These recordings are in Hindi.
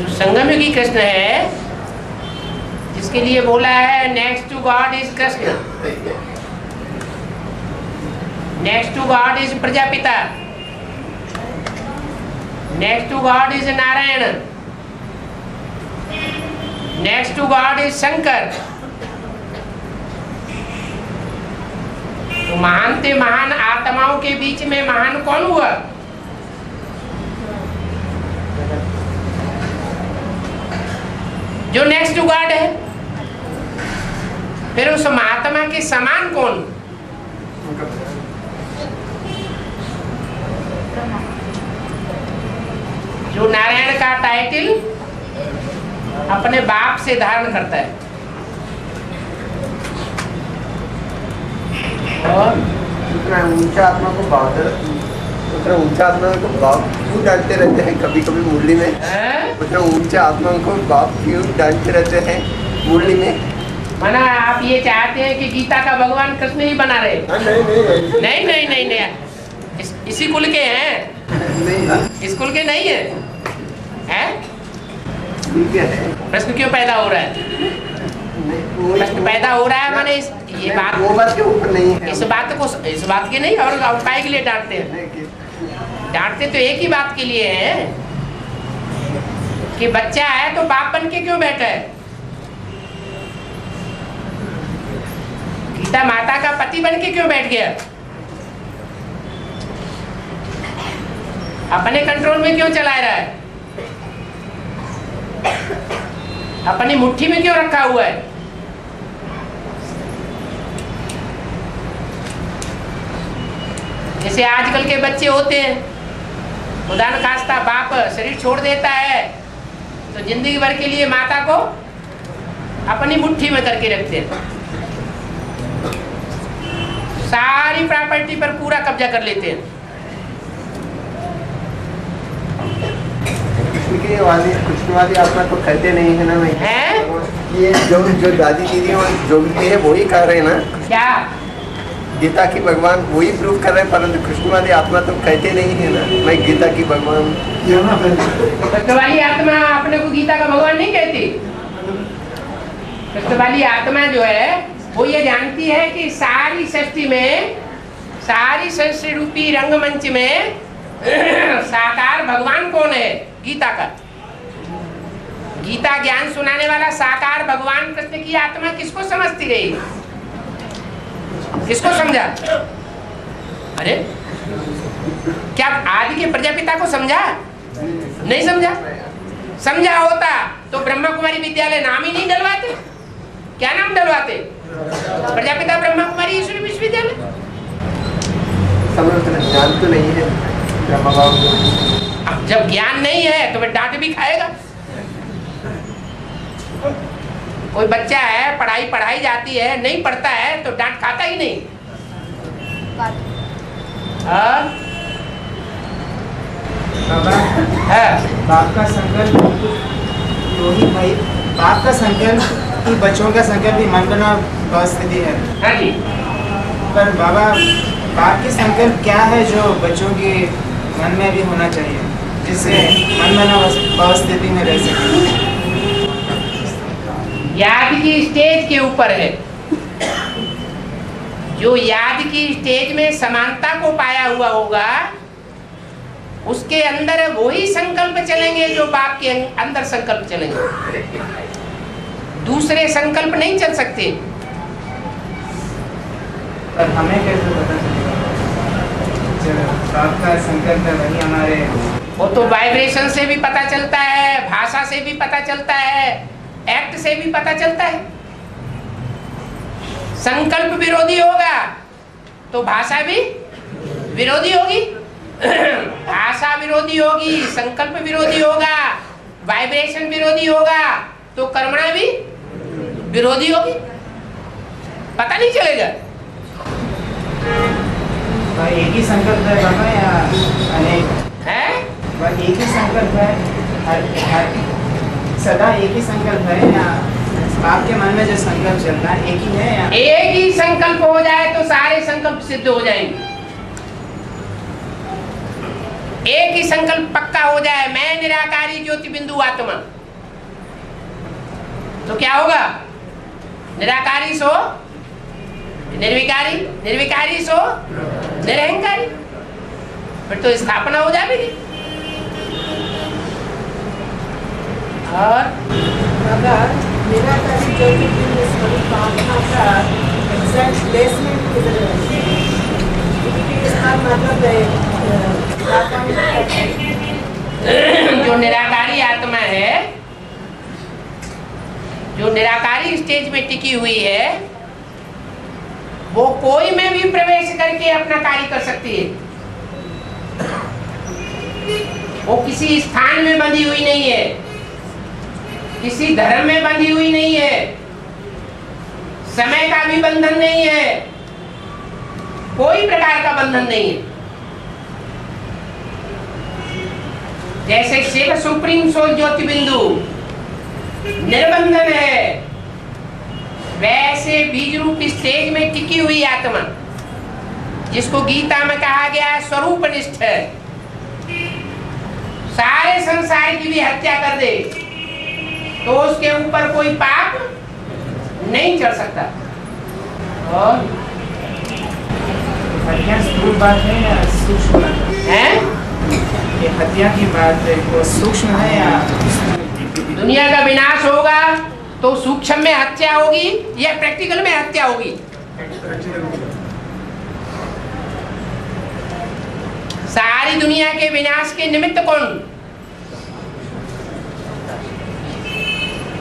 जो संगमयुगी कृष्ण है, जिसके लिए बोला है next to God is Krishna, next to God is Prajapita, next to God is Narayan, next to God is Shankar. तो महान से महान आत्माओं के बीच में महान कौन हुआ? जो नेक्स्ट टू गॉड है। फिर उस महात्मा के समान कौन? जो नारायण का टाइटल अपने बाप से धारण करता है। और उतना ऊंचा आत्मा को उतना ऊंचा आत्मा को बाप क्यों डालते रहते हैं कभी कभी मुरली में? उतना ऊंचा आत्मा को बाप क्यों डालते रहते हैं मुरली में? माना आप ये चाहते हैं कि गीता का भगवान कृष्ण ही बना रहे? नहीं नहीं नहीं नहीं, इसी कुल के हैं? नहीं, इस कुल के नहीं है, हैं? प्रश्न क्यों पैदा हो रहा है? प्रश्न पैदा हो रहा है माने ये बात वो बात के ऊपर नहीं है। इस बात के नहीं, और काय के लिए डांटते हैं? डांटते तो एक ही बात के लिए है कि बच्चा है तो बाप बन के क्यों बैठा है? गीता माता का पति बन के क्यों बैठ गया? अपने कंट्रोल में क्यों चला रहा है? अपनी मुट्ठी में क्यों रखा हुआ है? जैसे आजकल के बच्चे होते हैं, खुदा न खास्ता बाप शरीर छोड़ देता है तो जिंदगी भर के लिए माता को अपनी मुट्ठी में करके रखते हैं, सारी प्रॉपर्टी पर पूरा कब्जा कर लेते हैं। कृष्णवादी आत्मा तो कहते नहीं है ना भाई? है ये जो दादी दीदी जो भी है वही कह रहे हैं ना? क्या गीता की भगवान वही प्रूव कर रहे हैं, परंतु कृष्णवादी आत्मा तो कहते नहीं है ना मैं गीता की भगवान। कृष्णवादी आत्मा अपने को गीता का भगवान नहीं कहती। कृष्णवादी आत्मा जो है वो ये जानती है कि सारी सृष्टि में, सारी सृष्टि रूपी रंगमंच में साकार भगवान कौन है? गीता का। गीता ज्ञान सुनाने वाला साकार भगवान कृष्ण की आत्मा किसको समझती रही? किसको समझा? अरे क्या आदि के प्रजापिता को समझा? नहीं समझा। समझा होता तो ब्रह्मा कुमारी विद्यालय नाम ही नहीं डलवाते। क्या नाम डलवाते? प्रजापिता ब्रह्मा कुमारी ईश्वरी विश्वविद्यालय। ज्ञान तो नहीं है ब्रह्मा बाबू। अब जब ज्ञान नहीं है तो वह डांट भी खाएगा। कोई बच्चा है पढ़ाई जाती है, नहीं पढ़ता है तो डांट खाता ही नहीं। बाप का संकल्प योगी भाई, बाप का संकल्प कि बच्चों का संकल्प भी मन बना स्थिति है। हाँ जी। पर बाबा बाप की संकल्प क्या है जो बच्चों के मन में भी होना चाहिए जिससे मन बना स्थिति में रह सके? याद की स्टेज के ऊपर है। जो याद की स्टेज में समानता को पाया हुआ होगा उसके अंदर वही संकल्प चलेंगे जो बाप के अंदर संकल्प चलेंगे। दूसरे संकल्प नहीं चल सकते। पर हमें कैसे पता चलेगा बाप का संकल्प है वही हमारे? वो तो वाइब्रेशन से भी पता चलता है, भाषा से भी पता चलता है, एक्ट से भी पता चलता है। संकल्प विरोधी होगा तो भाषा भी विरोधी होगी। भाषा विरोधी होगी, संकल्प विरोधी होगा, वाइब्रेशन विरोधी होगा तो कर्मणा भी विरोधी होगी। पता नहीं चलेगा। भाई एक ही संकल्प है बाबा या अनेक है? भाई एक ही संकल्प है सदा एक ही संकल्प है या आपके मन में जो संकल्प चलता है एक ही है या? एक ही संकल्प हो जाए तो सारे संकल्प सिद्ध हो जाएंगे। एक ही संकल्प पक्का हो जाए, मैं निराकारी ज्योति बिंदु आत्मा, तो क्या होगा? निराकारी सो निर्विकारी, निर्विकारी सो निरहंकारी, फिर तो स्थापना हो जाएगी। और अगर निराकारी ज्योति बिंदु स्वरूप आत्मा का एग्जैक्ट प्लेसमेंट किधर है? इसका मतलब जो निराकारी आत्मा है, जो निराकारी स्टेज में टिकी हुई है, वो कोई में भी प्रवेश करके अपना कार्य कर सकती है। वो किसी स्थान में बंधी हुई नहीं है, किसी धर्म में बंधी हुई नहीं है, समय का भी बंधन नहीं है, कोई प्रकार का बंधन नहीं है। जैसे शिव सुप्रीम सोल ज्योति बिंदु निर्बंधन है, वैसे बीज रूप स्टेज में टिकी हुई आत्मा, जिसको गीता में कहा गया है स्वरूप निष्ठ, सारे संसार की भी हत्या कर दे तो उसके ऊपर कोई पाप नहीं चढ़ सकता। और हत्या स्थूल बात है या सूक्ष्म बात है? ये हत्या की बात है, वो सूक्ष्म है या? दुनिया का विनाश होगा तो सूक्ष्म में हत्या होगी या प्रैक्टिकल में हत्या होगी? सारी दुनिया के विनाश के निमित्त कौन?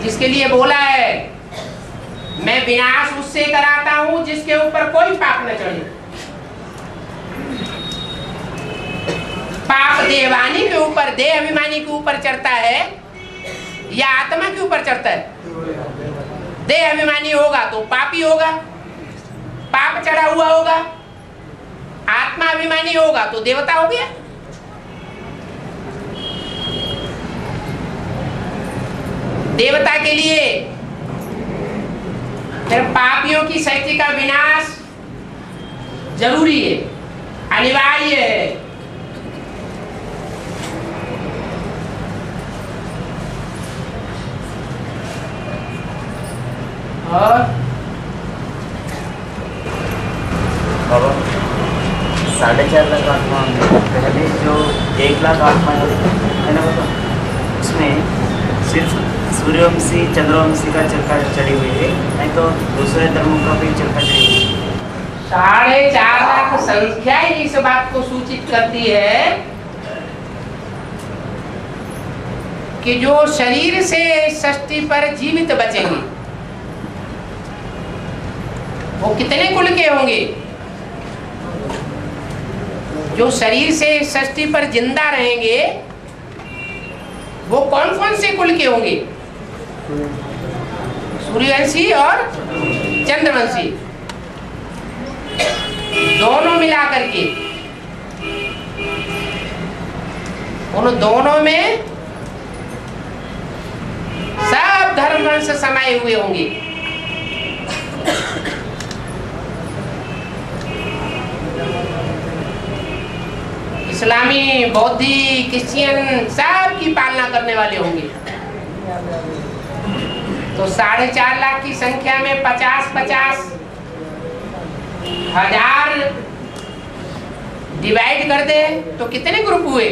जिसके लिए बोला है मैं विनाश उससे कराता हूं जिसके ऊपर कोई पाप न चढ़े। पाप देहवानी के ऊपर, देह अभिमानी के ऊपर चढ़ता है या आत्मा के ऊपर चढ़ता है? देह अभिमानी होगा तो पापी होगा, पाप चढ़ा हुआ होगा। आत्मा अभिमानी होगा तो देवता हो गया। देवता के लिए फिर पापियों की शक्ति का विनाश जरूरी है, अनिवार्य है। और बाबा 4.5 लाख आत्मा पहले जो 1 लाख आत्मा है ना बाबा, उसमें सिर्फ सूर्यवंशी चंद्रवंशी का चरखा चढ़ी हुई है, नहीं तो दूसरे धर्मों का भी चरखा चढ़ी हुई है। 4.5 लाख संख्या ही इस बात को सूचित करती है कि जो शरीर से षष्ठी पर जीवित बचेंगे वो कितने कुल के होंगे? जो शरीर से षष्ठी पर जिंदा रहेंगे वो कौन कौन से कुल के होंगे? सूर्यवंशी और चंद्रवंशी दोनों मिलाकर के, उन दोनों में सब धर्म वंश समाये हुए होंगे। इस्लामी, बौद्धि, क्रिश्चियन सब की पालना करने वाले होंगे। तो 4.5 लाख की संख्या में 50-50 हजार डिवाइड कर दे तो कितने ग्रुप हुए?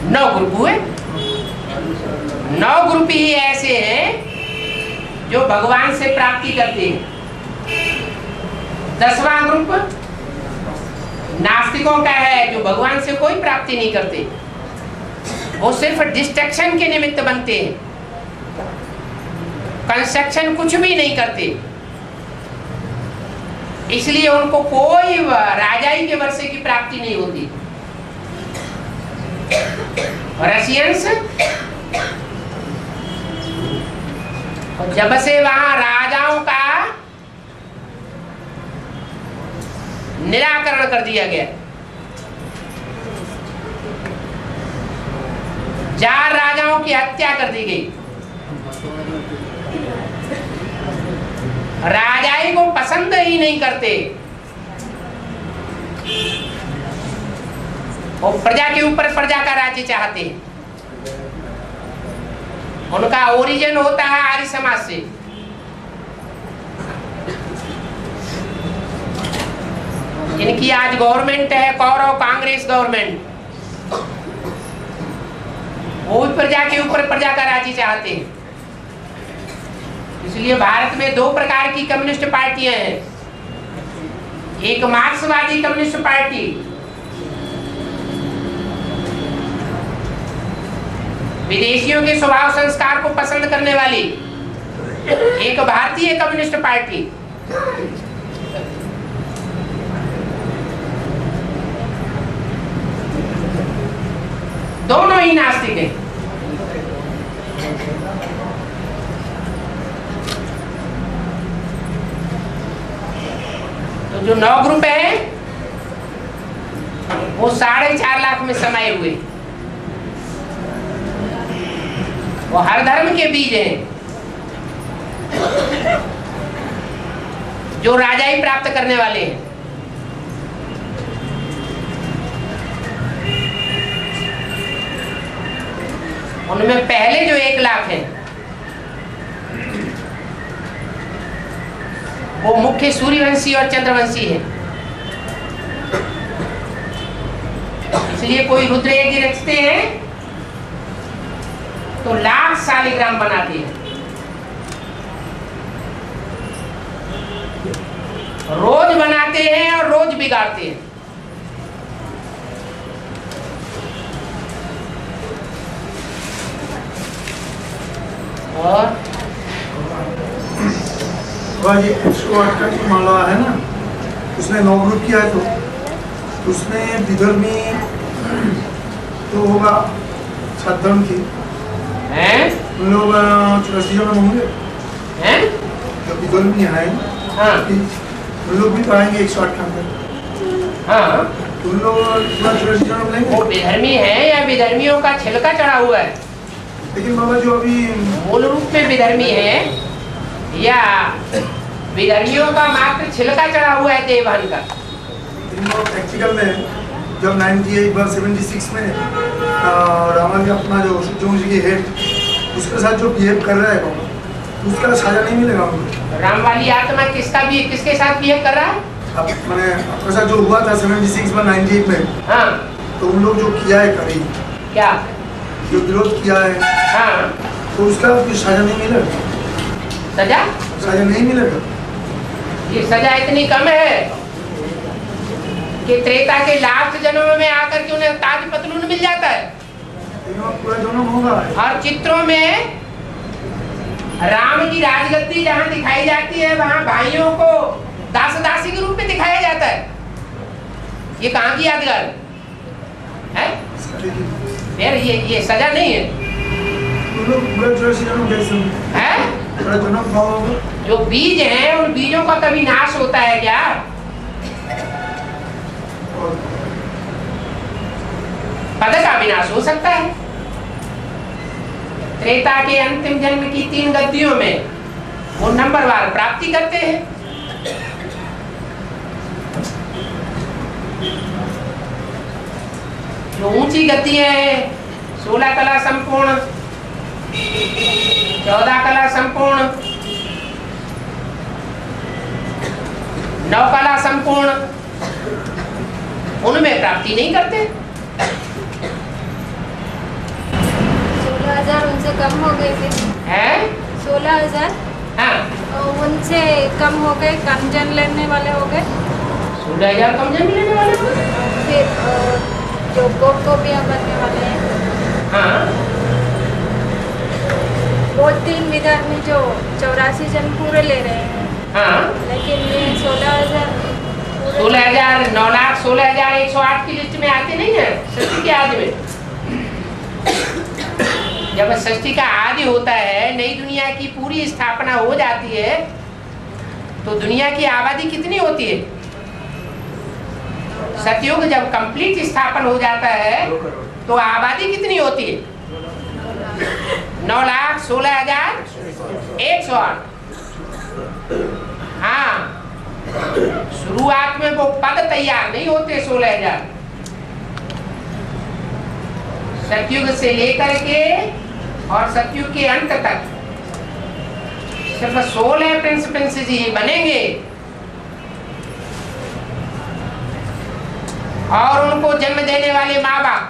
9 ग्रुप हुए। 9 ग्रुप ही ऐसे हैं जो भगवान से प्राप्ति करते हैं। 10वां ग्रुप नास्तिकों का है जो भगवान से कोई प्राप्ति नहीं करते, वो सिर्फ डिस्ट्रक्शन के निमित्त बनते हैं, कंस्ट्रक्शन कुछ भी नहीं करते। इसलिए उनको कोई राजाई के वर्षे की प्राप्ति नहीं होती। रशियंस जब से वहां राजाओं का निराकरण कर दिया गया, 4 राजाओं की हत्या कर दी गई। राजाई को पसंद ही नहीं करते, वो प्रजा के ऊपर प्रजा का राज्य चाहते हैं। उनका ओरिजिन होता है आर्य समाज से। इनकी आज गवर्नमेंट है कौरव कांग्रेस गवर्नमेंट, वो भी प्रजा के ऊपर प्रजा का राज्य चाहते हैं। इसलिए भारत में दो प्रकार की कम्युनिस्ट पार्टियां हैं, एक मार्क्सवादी कम्युनिस्ट पार्टी, विदेशियों के स्वभाव संस्कार को पसंद करने वाली, एक भारतीय कम्युनिस्ट पार्टी। दोनों ही नास्तिक हैं। तो जो 9 ग्रुप है वो 4.5 लाख में समाये हुए, वो हर धर्म के बीज हैं, जो राजाई प्राप्त करने वाले हैं। उनमें पहले जो 1 लाख हैं वो मुख्य सूर्यवंशी और चंद्रवंशी है। इसलिए कोई रुद्र यज्ञ रचते हैं तो लाख शालिग्राम बनाते हैं, रोज बनाते हैं और रोज बिगाड़ते हैं। और ये 108 का जो माला है ना, उसने 9 ग्रुप किया है, तो उसने विधर्मी तो होगा 7 धर्म की, उन लोग 84 जन होंगे हैं? जो विधर्मी है, हाँ। उन लोग भी पाएंगे 108 का अंदर। हाँ, तो उन लोग पूरा 84 जन लेंगे। वो विधर्मी है या विधर्मियों का छिलका चढ़ा हुआ है? लेकिन बाबा जो अभी मूल रूप में विधर्मी है या विधर्मियों का मात्र छिलका चढ़ा हुआ है देवहन का? प्रैक्टिकल में जब 76 में रावण ने अपना जो सूर्यवंशी की हेड उसके साथ जो बिहेव कर रहा है बाबा, उसका सजा नहीं मिलेगा उनको। राम वाली आत्मा किसके साथ बिहेव कर रहा है? अब मैंने आपके साथ जो हुआ था 76 में 98 में, हाँ, तो उन लोग जो किया है करी, क्या जो विरोध किया है, हाँ, तो उसका कुछ सजा नहीं मिलेगा। सजा नहीं मिलेगा। ये सजा इतनी कम है कि त्रेता के लास्ट जन्म में आकर के उन्हें ताज पतलून मिल जाता है। पूरा जन्म होगा। और चित्रों में राम की राजगद्दी जहाँ दिखाई जाती है वहाँ भाइयों को दास दासी के रूप में दिखाया जाता है। ये कहाँ की यादगार है? यार ये सजा नहीं है। जो बीज हैं उन बीजों का कभी नाश होता है क्या? पद का विनाश हो सकता है। त्रेता के अंतिम जन्म की 3 गद्दियों में वो नंबरवार प्राप्ति करते हैं। जो ऊंची गद्दियां हैं 16 कला संपूर्ण, 14 कला संपूर्ण, 9 कला संपूर्ण, उनमें प्राप्ति नहीं करते। 16,000 उनसे कम हो गए थे। हैं? 16,000 हाँ, उनसे कम हो गए, कम जन लेने वाले हो गए। 16,000 कम जन लेने वाले हो गए? फिर जो गोपियाँ बनने वाले हैं, हाँ, वो 3 विधर्मी जो 84 जन पूरे ले रहे हैं। हाँ, लेकिन ये 16,000 16,000 9 लाख 16,108 की लिस्ट में आते नहीं है षष्ठी के आदि में। जब षष्ठी का आदि होता है, नई दुनिया की पूरी स्थापना हो जाती है, तो दुनिया की आबादी कितनी होती है? सतयुग जब कंप्लीट स्थापन हो जाता है तो आबादी कितनी होती है? 9,16,108। हाँ, शुरू शुरुआत में वो पद तैयार नहीं होते 16,000। सतयुग से लेकर के और सतयुग के अंत तक सिर्फ 16 प्रिंसिपल्स ही बनेंगे और उनको जन्म देने वाले माँ बाप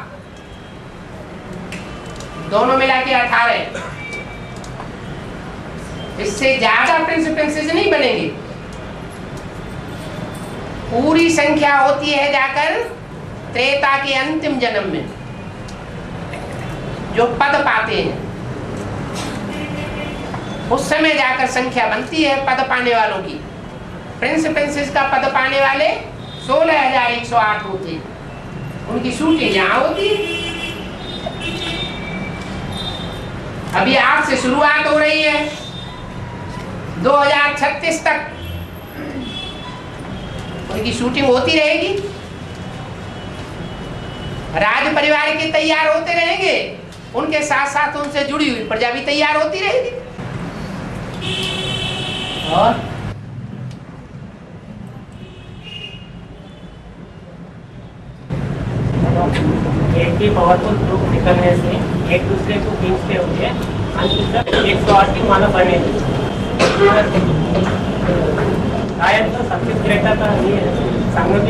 दोनों मिला के 18। इससे ज्यादा प्रिंसिपल्स नहीं बनेंगे। पूरी संख्या होती है जाकर त्रेता के अंतिम जन्म में जो पद पाते हैं, उस समय जाकर संख्या बनती है पद पाने वालों की। प्रिंस प्रिंसेस का पद पाने वाले 16,108 होते हैं। उनकी शूटिंग यहाँ होती है। अभी आज से शुरुआत हो रही है 2036 तक उनकी शूटिंग होती रहेगी। राज परिवार के तैयार होते रहेंगे, उनके साथ साथ उनसे जुड़ी हुई प्रजा भी तैयार होती रहेगी। और एक भी पावरफुल ग्रुप निकलने से एक दूसरे को खींचते हुए अंत तक 108 की माला बने। शायद तो सबसे त्रेता का संगम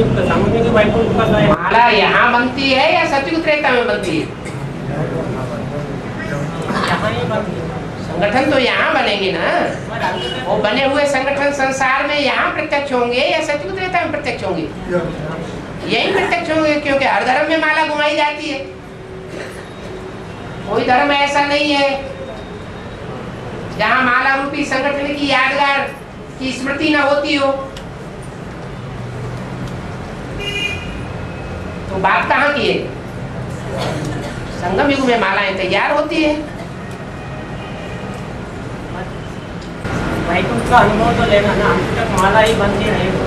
की वैकुंठ का माला यहाँ बनती है या सतयुग त्रेता में बनती है? यहाँ ही बनती है। संगठन तो यहाँ बनेंगे ना। वो बने हुए संगठन संसार में यहाँ प्रत्यक्ष होंगे या सतयुग त्रेता में प्रत्यक्ष होंगे? यही प्रत्यक्ष होंगे, क्योंकि हर धर्म में माला घुमाई जाती है। कोई धर्म ऐसा नहीं है जहाँ माला रूपी संगठन की यादगार की स्मृति न होती हो। तो बात कहाँ की है? संगम युग में मालाएं तैयार होती है। वैकुंठ का अनुभव तो लेना ना, अंत तक माला ही बनती रहेगी।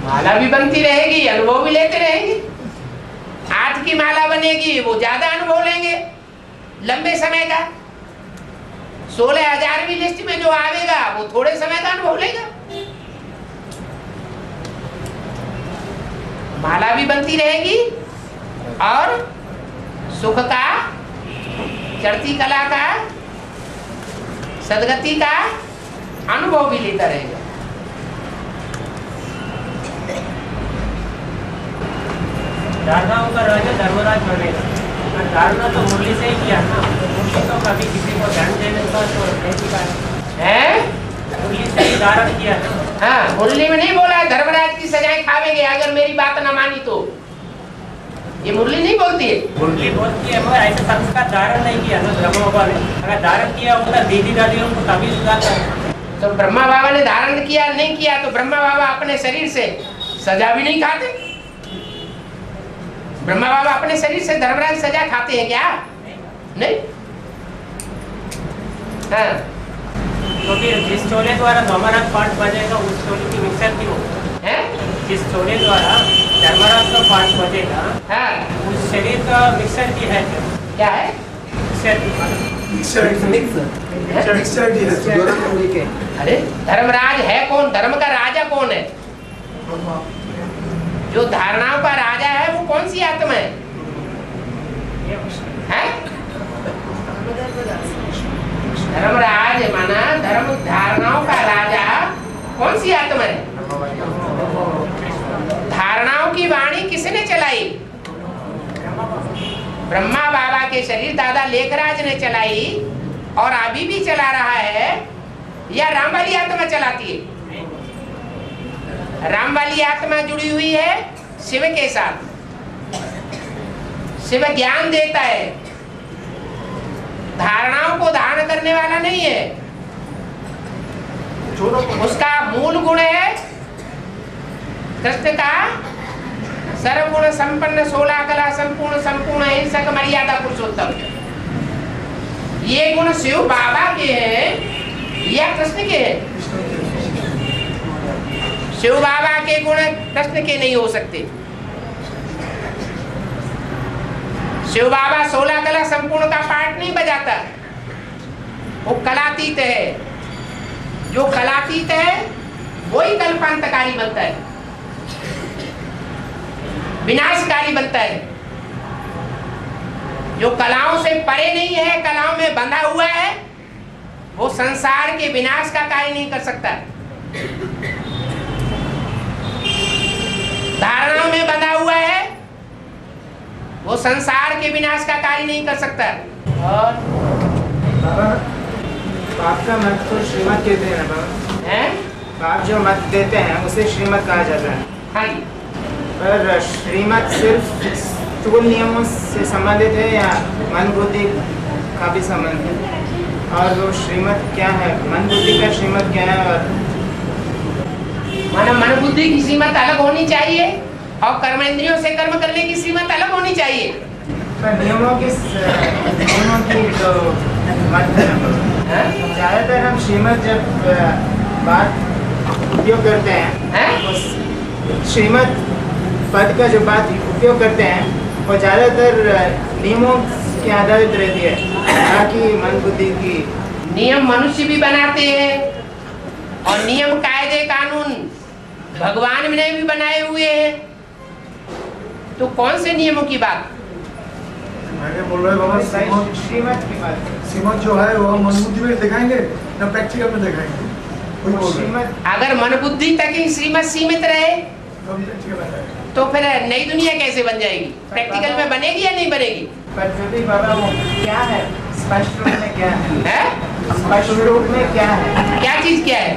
माला भी बनती रहेगी, अनुभव भी लेते रहेंगे। आज की माला बनेगी वो ज्यादा अनुभव लेंगे लंबे समय का। 16,000वीं लिस्ट में जो आवेगा वो थोड़े समय का अनुभव लेगा। माला भी बनती रहेगी और सुख का, चढ़ती कला का, सदगति का अनुभव भी लेता रहेगा। धारणाओं का राजा धर्मराज बनेगा। धारणा तो मुरली से ही किया ना। मुरली तो कभी किसी को धन देने का तो नहीं सिखाया है। मुरली से ही धारण किया ना। हाँ, मुरली में नहीं बोला है धर्मराज की सजाएं खावेंगे अगर मेरी बात न मानी तो। ये मुरली नहीं बोलती है। मुरली बोलती है मगर ऐसे संस्कार धारण नहीं किया ना ब्रह्मा बाबा ने। अगर धारण किया होता दीदी दादियों को तभी सुधारता। तो ब्रह्मा बाबा ने धारण किया नहीं किया तो ब्रह्मा बाबा अपने शरीर से सजा भी नहीं खाते। ब्रह्मा बाबा अपने शरीर से धर्मराज सजा खाते हैं क्या? नहीं। हाँ। तो फिर जिस चोले द्वारा धर्मराज पाठ बजेगा उस चोले की मिक्सर क्यों है? जिस चोले द्वारा धर्मराज का पाठ बजेगा हाँ। उस शरीर का मिक्सर की है क्या है? अरे धर्मराज है कौन? धर्म का राजा कौन है? जो धारणाओं का राजा है वो कौन सी आत्मा है? धर्मराज माना धर्म धारणाओं का राजा कौन सी आत्मा है? धारणाओं की वाणी किसने चलाई? ब्रह्मा बाबा के शरीर दादा लेखराज ने चलाई और अभी भी चला रहा है या राम वाली आत्मा चलाती है? राम वाली आत्मा जुड़ी हुई है शिव के साथ। शिव ज्ञान देता है, धारणाओं को धारण करने वाला नहीं है। उसका मूल गुण है कृष्ण का सर्वगुण संपन्न 16 कला संपूर्ण संपूर्ण हिंसक मर्यादा पुरुषोत्तम। ये गुण शिव बाबा के हैं या कृष्ण के हैं? शिव बाबा के गुण कृष्ण के नहीं हो सकते। शिव बाबा 16 कला संपूर्ण का पाठ नहीं बजाता, वो कलातीत है। जो कलातीत है वही कल्पांतकारी बनता है। विनाशकारी बनता है। जो कलाओं से परे नहीं है, कलाओं में बंधा हुआ है, वो संसार के विनाश का कार्य नहीं कर सकता। धारणाओं में बंधा हुआ है, वो संसार के विनाश का कार्य नहीं कर सकता। और बाबा, बाप का मत तो श्रीमत कहते हैं ना बाबा? हैं? बाप जो मत देते हैं उसे श्रीमत कहा जाता है। हाँ जी। पर श्रीमत सिर्फ स्थूल नियमों से संबंधित है या मन बुद्धि का भी संबंध है? और वो श्रीमत क्या है, मन बुद्धि का श्रीमत क्या है? और मन बुद्धि की सीमत अलग होनी चाहिए और कर्मेंद्रियों से कर्म करने की सीमत अलग होनी चाहिए। पर नियमों की जो मत है, ज्यादातर हम श्रीमत जब बात उपयोग करते हैं, उस श्रीमत पद का जो बात उपयोग करते हैं वो ज्यादातर नियमों के आधारित रहती है, ताकि मन बुद्धि की। नियम मनुष्य भी बनाते हैं और नियम कायदे कानून भगवान ने भी बनाए हुए हैं। तो कौन से नियमों की बात? मैंने बोल रहे बाबा, श्रीमत की बात। श्रीमत जो है वो मन बुद्धि में दिखाएंगे ना प्रैक्टिकल में दिखाएंगे? कोई बोल रहे हैं। अगर मन बुद्धि तक ही श्रीमत सीमित रहे तो फिर नई दुनिया कैसे बन जाएगी? प्रैक्टिकल में बनेगी या नहीं बनेगी? पर फिर भी बाबा वो क्या है, स्पष्ट रूप में क्या है? स्पष्ट रूप में क्या है? क्या चीज क्या है?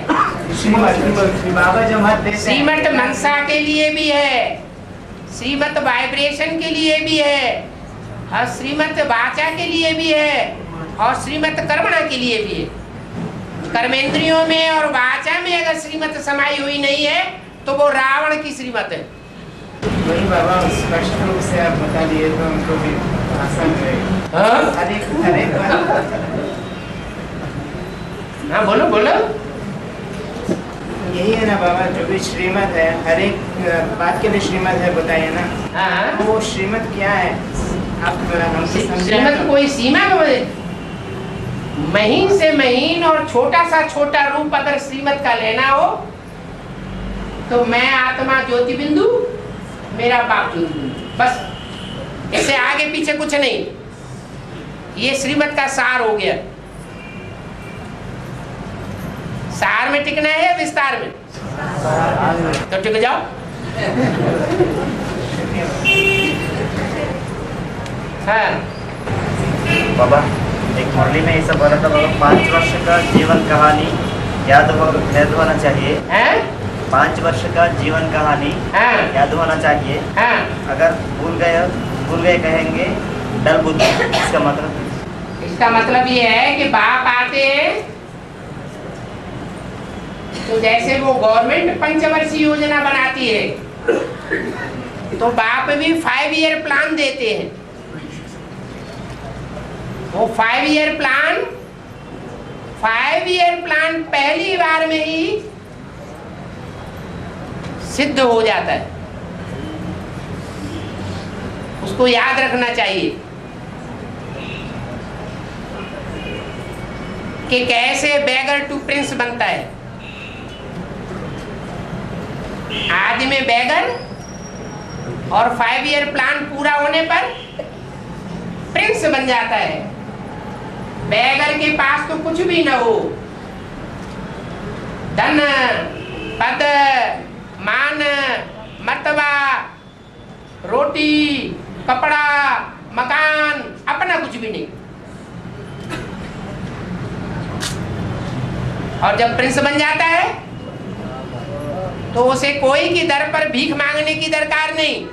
बाबा जो मत देते हैं, श्रीमत मनसा के लिए भी है, श्रीमत वाइब्रेशन के लिए भी है, और श्रीमत वाचा के लिए भी है, और श्रीमत कर्मणा के लिए भी है। कर्मेंद्रियों में और वाचा में अगर श्रीमत समाई हुई नहीं है तो वो रावण की श्रीमत है। वही बाबा स्पष्ट रूप से आप बता दिए तो उनको भी आसान रहेगा। हाँ बोलो बोलो। यही है ना बाबा, जो भी श्रीमत है, हर एक बात के लिए श्रीमत है, बताइए ना। हाँ। तो वो श्रीमत क्या है? आप हमसे समझाएं। श्रीमत कोई सीमा में महीन से महीन और छोटा सा छोटा रूप अगर श्रीमत का लेना हो तो मैं आत्मा ज्योति बिंदु, मेरा बाप ज्योति बिंदु, बस। इससे आगे पीछे कुछ नहीं। ये श्रीमत का सार हो गया। सार में टिकना है या विस्तार में? तो टिक जाओ। हाँ बाबा, एक मुरली में ऐसा बोला था बाबा, 5 वर्ष का जीवन कहानी याद होना चाहिए। 5 वर्ष का जीवन कहानी याद होना चाहिए। अगर भूल गए कहेंगे डल बुद्धि। इसका मतलब ये है कि बाप आते हैं तो जैसे वो गवर्नमेंट पंचवर्षीय योजना बनाती है तो बाप भी 5 ईयर प्लान देते हैं। वो 5 ईयर प्लान पहली बार में ही सिद्ध हो जाता है। उसको याद रखना चाहिए कि कैसे बैगर टू प्रिंस बनता है। आदि में बैगर और 5 ईयर प्लान पूरा होने पर प्रिंस बन जाता है। बैगर के पास तो कुछ भी ना हो, धन पद मान मर्तबा रोटी कपड़ा मकान, अपना कुछ भी नहीं। और जब प्रिंस बन जाता है तो उसे कोई की दर पर भीख मांगने की दरकार नहीं।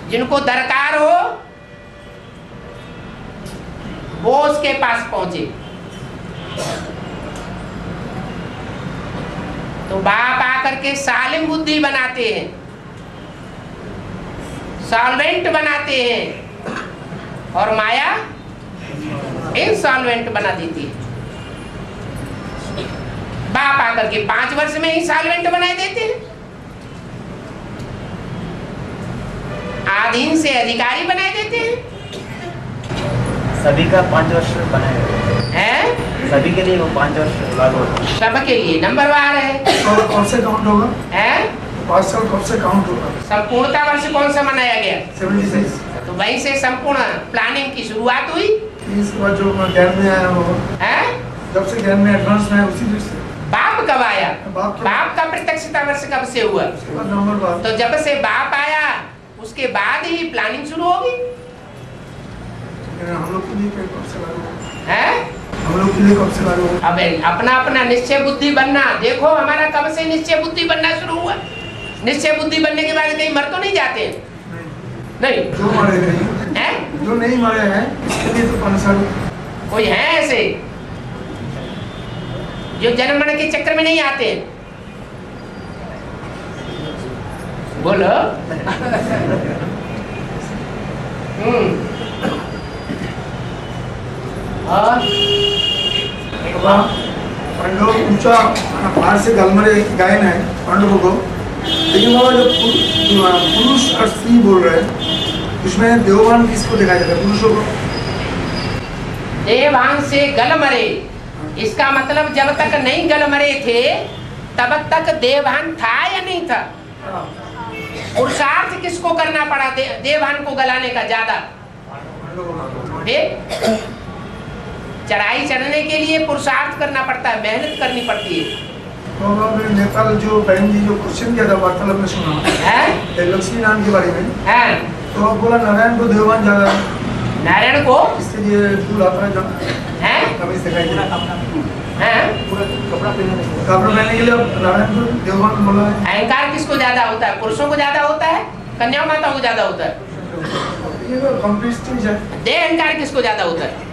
जिनको दरकार हो वो उसके पास पहुंचे। तो बाप आकर के सालिम बुद्धि बनाते हैं, सॉल्वेंट बनाते हैं, और माया इनसॉल्वेंट बना देती है। बाप आकर के 5 वर्ष में ही सॉल्वेंट बना देते हैं, आधीन से अधिकारी बना देते हैं। सभी का 5 वर्ष बनाए हैं? सभी के लिए वो 5 वर्ष लागू होता है। सबके लिए नंबरवार है। और कौन से काउंट होगा? हैं? पार्सल कब से काउंट होगा? संपूर्णता वर्ष कौन सा मनाया गया? 76। तो वहीं से संपूर्ण प्लानिंग की शुरुआत हुई। इसके बाद जो ज्ञान में आया वो है जब से ज्ञान में एडवांस में आया उसी दिन से। बाप कब आया? बाप का प्रत्यक्षता वर्ष कब से हुआ? नंबर बात। तो जब से बाप आया उसके बाद ही प्लानिंग शुरू होगी। हम लोग के लिए कब से लागू होगा? है हम लोग के लिए कब से लागू होगा? अब अपना अपना निश्चय बुद्धि बनना। देखो हमारा कब से निश्चय बुद्धि बनना शुरू हुआ। निश्चय बुद्धि बनने के बाद कहीं मर तो नहीं जाते? नहीं। जो मरे नहीं, जो नहीं मरे हैं इसके लिए तो पंसार कोई है ऐसे जो जन्म मरण के चक्कर में नहीं आते? बोलो। और पांडव ऊंचा बाहर से गलमरे गायन है पांडवों को, लेकिन वो जो पुरुष और स्त्री बोल रहे हैं उसमें देववान किसको दिखाया जाता है? पुरुषों को। देवान से गल मरे, इसका मतलब जब तक नहीं गल मरे थे तब तक देवान था या नहीं था? पुरुषार्थ किसको करना पड़ा देवान को गलाने का ज्यादा? चढ़ाई चढ़ने के लिए पुरुषार्थ करना पड़ता है, मेहनत करनी पड़ती है। तो नेपाल जो बहन जी जो क्वेश्चन किया था वार्तालाप में सुना है लक्ष्मी नारायण के बारे में, तो आप बोला नारायण को देववान ज्यादा है। नारायण को इसके लिए फूल आता है कभी दिखाई दे कपड़ा पहनने के लिए नारायण को देववान बोला है। अहंकार किसको ज्यादा होता है? पुरुषों को ज्यादा होता है, कन्या माता को ज्यादा होता है? देह अहंकार किसको ज्यादा होता है?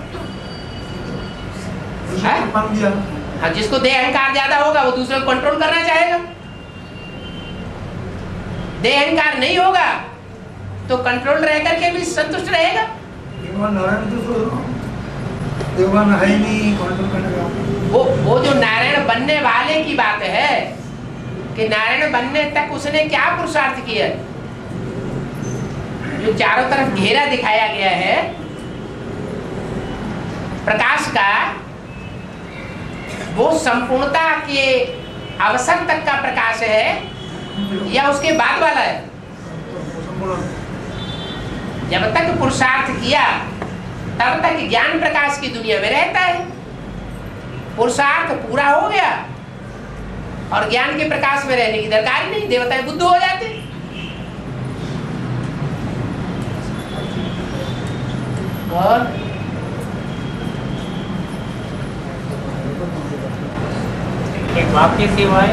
हाँ, जिसको देह अहंकार ज्यादा होगा वो दूसरे को कंट्रोल करना चाहेगा। देह अहंकार नहीं होगा तो कंट्रोल रह करके भी संतुष्ट रहेगा। देववान है नहीं कंट्रोल करने का। वो जो नारायण बनने वाले की बात है कि नारायण बनने तक उसने क्या पुरुषार्थ किया? जो चारों तरफ घेरा दिखाया गया है प्रकाश का, वो संपूर्णता के अवसर तक का प्रकाश है या उसके बाद वाला है? जब तक पुरुषार्थ किया तब तक ज्ञान प्रकाश की दुनिया में रहता है। पुरुषार्थ पूरा हो गया और ज्ञान के प्रकाश में रहने की दरकार ही नहीं, देवताएं बुद्ध हो जाते। और एक बाप के सिवाय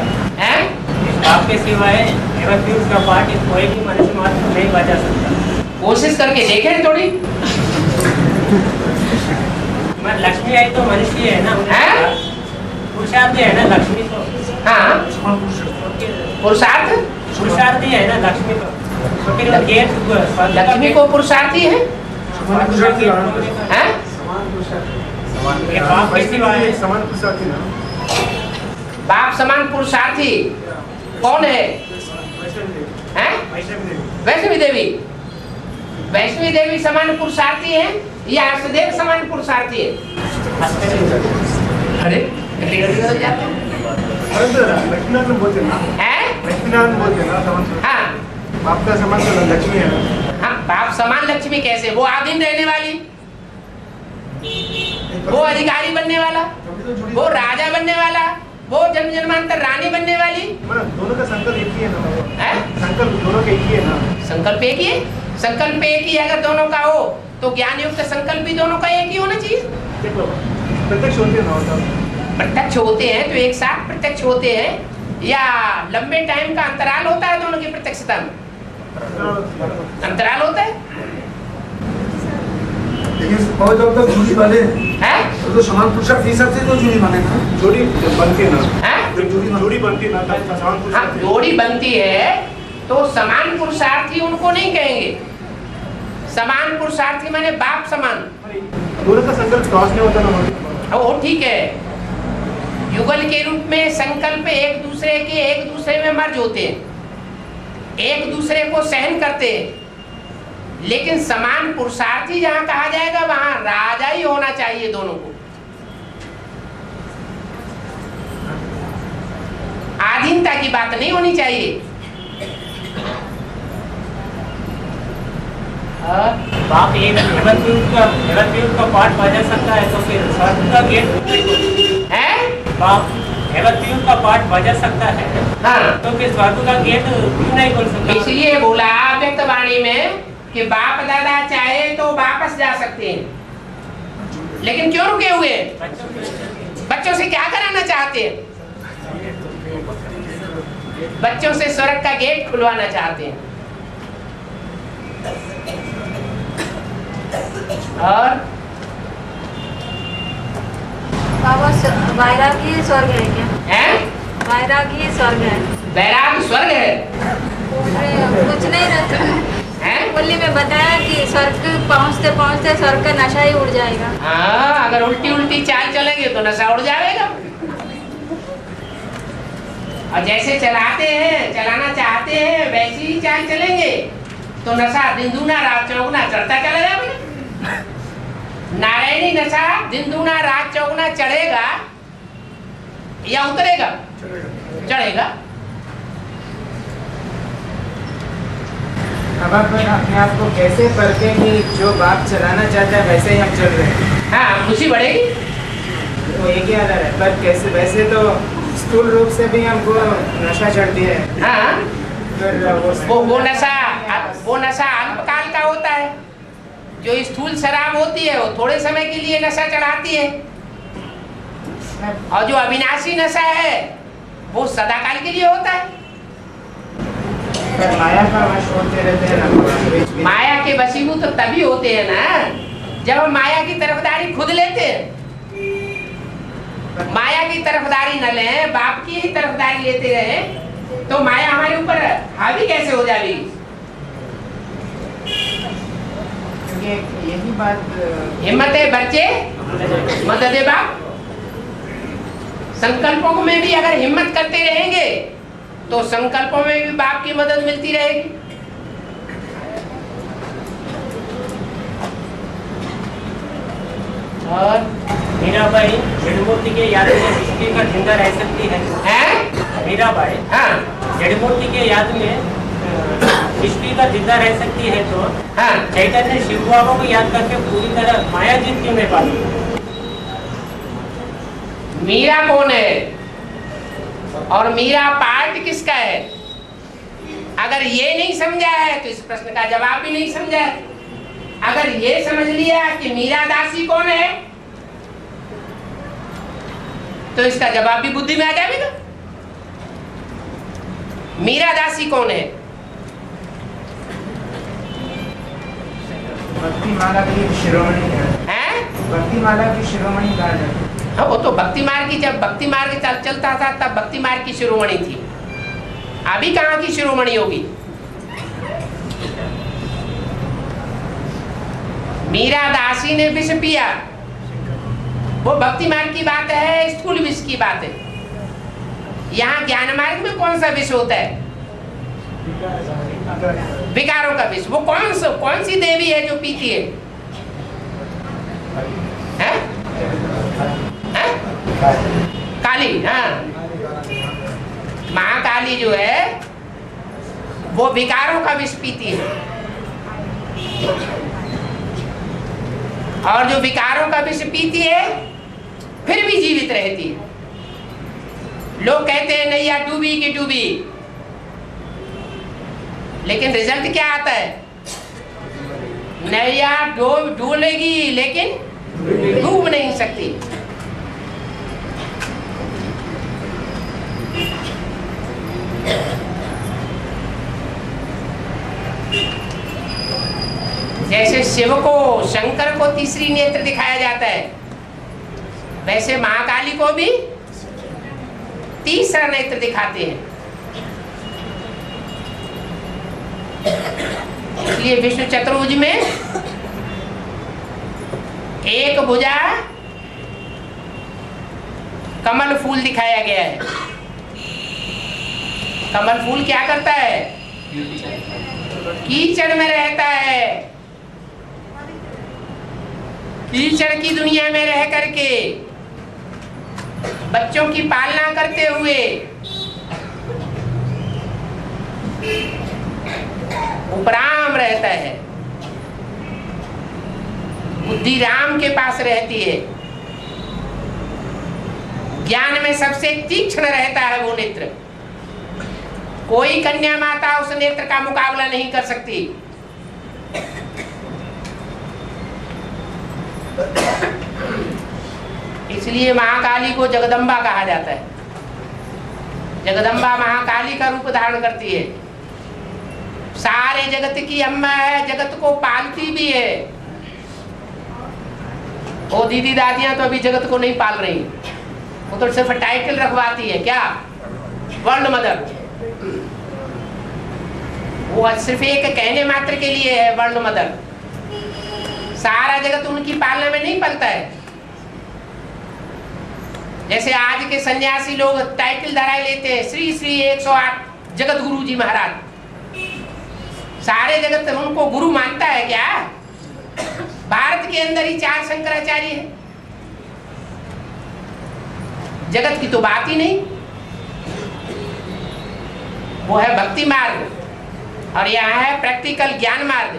एवं फिर उसका पाठ इस कोई भी मनुष्य मात्र नहीं बचा सकता। कोशिश करके देखें थोड़ी। लक्ष्मी आई तो मनुष्य है ना, पुरुषार्थ है ना लक्ष्मी तो। हाँ, पुरुषार्थ ही है ना लक्ष्मी तो फिर लक्ष्मी को पुरुषार्थी है। बाप समान पुरुषार्थी कौन है? वैष्णवी देवी। वैष्णवी देवी समान पुरुषार्थी है या हर्षदेव समान पुरुषार्थी है? अरे लक्ष्मीनारायण बोलते ना, लक्ष्मीनारायण बोलते ना। हाँ, बाप का समान तो लक्ष्मी है। हाँ, बाप समान लक्ष्मी कैसे? वो आधीन रहने वाली, वो अधिकारी बनने वाला, वो राजा बनने वाला, वो जन्म जन्मांतर रानी बनने वाली। दोनों का संकल्प एक ही है ना? संकल्प दोनों का एक ही है ना? संकल्प एक ही है। संकल्प एक ही अगर दोनों का हो तो ज्ञान युक्त संकल्प भी दोनों का एक ही होना चाहिए। प्रत्यक्ष होते हैं, प्रत्यक्ष होते हैं तो एक साथ प्रत्यक्ष होते हैं या लंबे टाइम का अंतराल होता है दोनों की प्रत्यक्षता में? अंतराल होता है। लेकिन बहुत जब तक जुड़ी वाले हैं तो समान पुरुषार्थ हिसाब से तो जुड़ी माने ना, जोड़ी बनती ना, जोड़ी बनती ना, समान पुरुषार्थ जोड़ी बनती है तो समान पुरुषार्थी उनको नहीं कहेंगे। समान पुरुषार्थी माने बाप समान। दोनों का संकल्प क्रॉस नहीं होता ना? वो ठीक है, युगल के रूप में संकल्प एक दूसरे में मर्ज होते हैं, एक दूसरे को सहन करते हैं, लेकिन समान पुरुषार्थी जहां कहा जाएगा वहां राजा ही होना चाहिए दोनों को। आधीनता की बात नहीं होनी चाहिए। बाप एक हेवनफ्यूज का पार्ट बजा सकता है तो फिर स्वर्ग का गेट है? बाप हेवनफ्यूज का पार्ट बजा सकता है हाँ। तो फिर स्वर्ग का गेट क्यों नहीं खोल सकता? इसलिए बोला व्यक्त वाणी में कि बाप दादा चाहे तो वापस जा सकते हैं, लेकिन क्यों रुके हुए? बच्चों से क्या कराना चाहते हैं? बच्चों से स्वर्ग का गेट खुलवाना चाहते हैं। और बाबा वैरागी स्वर्ग है क्या? है? वैरागी स्वर्ग है। वैराग स्वर्ग है? कुछ नहीं रहता है? मुरली में बताया कि स्वर्ग पहुँचते पहुँचते स्वर्ग का नशा ही उड़ जाएगा। हाँ, अगर उल्टी उल्टी चाल चलेंगे तो नशा उड़ जाएगा। और जैसे चलाना चाहते हैं वैसी ही चाल चलेंगे तो नशा दिन दूना रात चौगुना चढ़ता चला जाएगा। नारायणी नशा दिन दूना रात चौगुना चढ़ेगा या उतरेगा? चढ़ेगा। अब आप अपने आप को कैसे परखें कि जो बाप चलाना चाहता है वैसे ही हम चल रहे हैं? हाँ, खुशी बढ़ेगी। वो एक ही आधार है, पर कैसे? वैसे तो स्थूल रूप से भी हमको नशा चढ़ती है। हाँ, फिर वो नशा अल्पकाल का होता है। जो स्थूल शराब होती है वो थोड़े समय के लिए नशा चढ़ाती है, और जो अविनाशी नशा है वो सदाकाल के लिए होता है। माया का वश होते रहते हैं ना। माया के वशीभूत तो तभी होते हैं ना जब हम माया की तरफदारी खुद लेते हैं। माया की तरफदारी न लें, बाप की ही तरफदारी लेते रहे तो माया हमारे ऊपर हावी कैसे हो जाएगी? यही बात हिम्मत है बच्चे, मदद है बाप। संकल्पों में भी अगर हिम्मत करते रहेंगे तो संकल्पों में भी बाप की मदद मिलती रहेगी। और मीराबाई जड़मूर्ति के याद में विष्णु का जिंदा रह सकती है। मीराबाई हाँ, जड़मूर्ति के याद में विष्णु का जिंदा रह सकती है तो हाँ, चैतन्य शिव बाबा को याद करके पूरी तरह माया जीत क्यों नहीं पाती? मीरा कौन है और मीरा पार्ट किसका है? अगर ये नहीं समझा है तो इस प्रश्न का जवाब भी नहीं समझा है। अगर ये समझ लिया कि मीरा दासी कौन है तो इसका जवाब भी बुद्धि में आ जाएगा। मीरा दासी कौन है? भक्ति माला की शिरोमणि है। भक्ति माला की शिरोमणि कहा जाता है। हाँ, वो तो भक्ति मार्ग की, जब भक्ति मार्ग चलता था तब भक्ति मार्ग की शिरोमणि थी। अभी कहाँ की शिरोमणि होगी? मीरा दासी ने विष पिया, वो भक्ति मार्ग की बात है, स्थूल विष की बात है। यहाँ ज्ञान मार्ग में कौन सा विष होता है? विकारों का विष। वो कौन सी देवी है जो पीती है? काली। हाँ, महाकाली जो है वो विकारों का विष पीती है, और जो विकारों का विष पीती है फिर भी जीवित रहती है। लोग कहते हैं नैया डूबी की डूबी, लेकिन रिजल्ट क्या आता है? नैया डूबेगी लेकिन डूब नहीं सकती। जैसे शिव को, शंकर को तीसरी नेत्र दिखाया जाता है, वैसे महाकाली को भी तीसरा नेत्र दिखाते हैं। इसलिए विष्णु चतुर्भुज में एक भुजा कमल फूल दिखाया गया है। कमल फूल क्या करता है? कीचड़ में रहता है। कीचड़ की दुनिया में रह करके बच्चों की पालना करते हुए उपराम रहता है। बुद्धि राम के पास रहती है। ज्ञान में सबसे तीक्ष्ण रहता है वो नेत्र। कोई कन्या माता उस नेत्र का मुकाबला नहीं कर सकती। इसलिए महाकाली को जगदम्बा कहा जाता है। जगदम्बा महाकाली का रूप धारण करती है। सारे जगत की अम्मा है, जगत को पालती भी है। वो दीदी दादियां तो अभी जगत को नहीं पाल रही, वो तो सिर्फ टाइटल रखवाती है। क्या? World mother. वो सिर्फ एक कहने मात्र के लिए है वर्ल्ड मदर। सारा जगत उनकी पालना में नहीं पलता है। जैसे आज के सन्यासी लोग टाइटल धराई लेते हैं, श्री श्री 108 जगत गुरु जी महाराज। सारे जगत उनको गुरु मानता है क्या? भारत के अंदर ही 4 शंकराचार्य हैं। जगत की तो बात ही नहीं। वो है भक्ति मार्ग और यहाँ है प्रैक्टिकल ज्ञान मार्ग।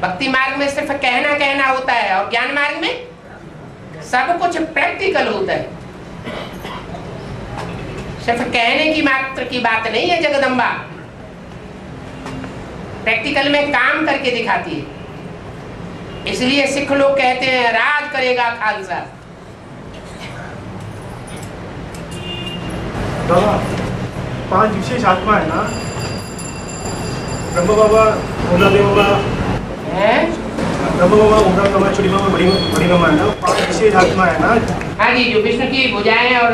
भक्ति मार्ग में सिर्फ कहना कहना होता है और ज्ञान मार्ग में सब कुछ प्रैक्टिकल होता है। सिर्फ कहने की मात्र की बात नहीं है जगदम्बा, प्रैक्टिकल में काम करके दिखाती है। इसलिए सिख लोग कहते हैं राज करेगा खालसा। बाबा 5 विशेष आत्मा है ना, ब्रह्म बाबा, देव बाबा, ब्रह्म बाबा, उमरा बाबा, छोटी बाबा, बड़ी बाबा है ना, 5 विशेष आत्मा है ना। हाँ जी, जो विष्णु की भुजाएं और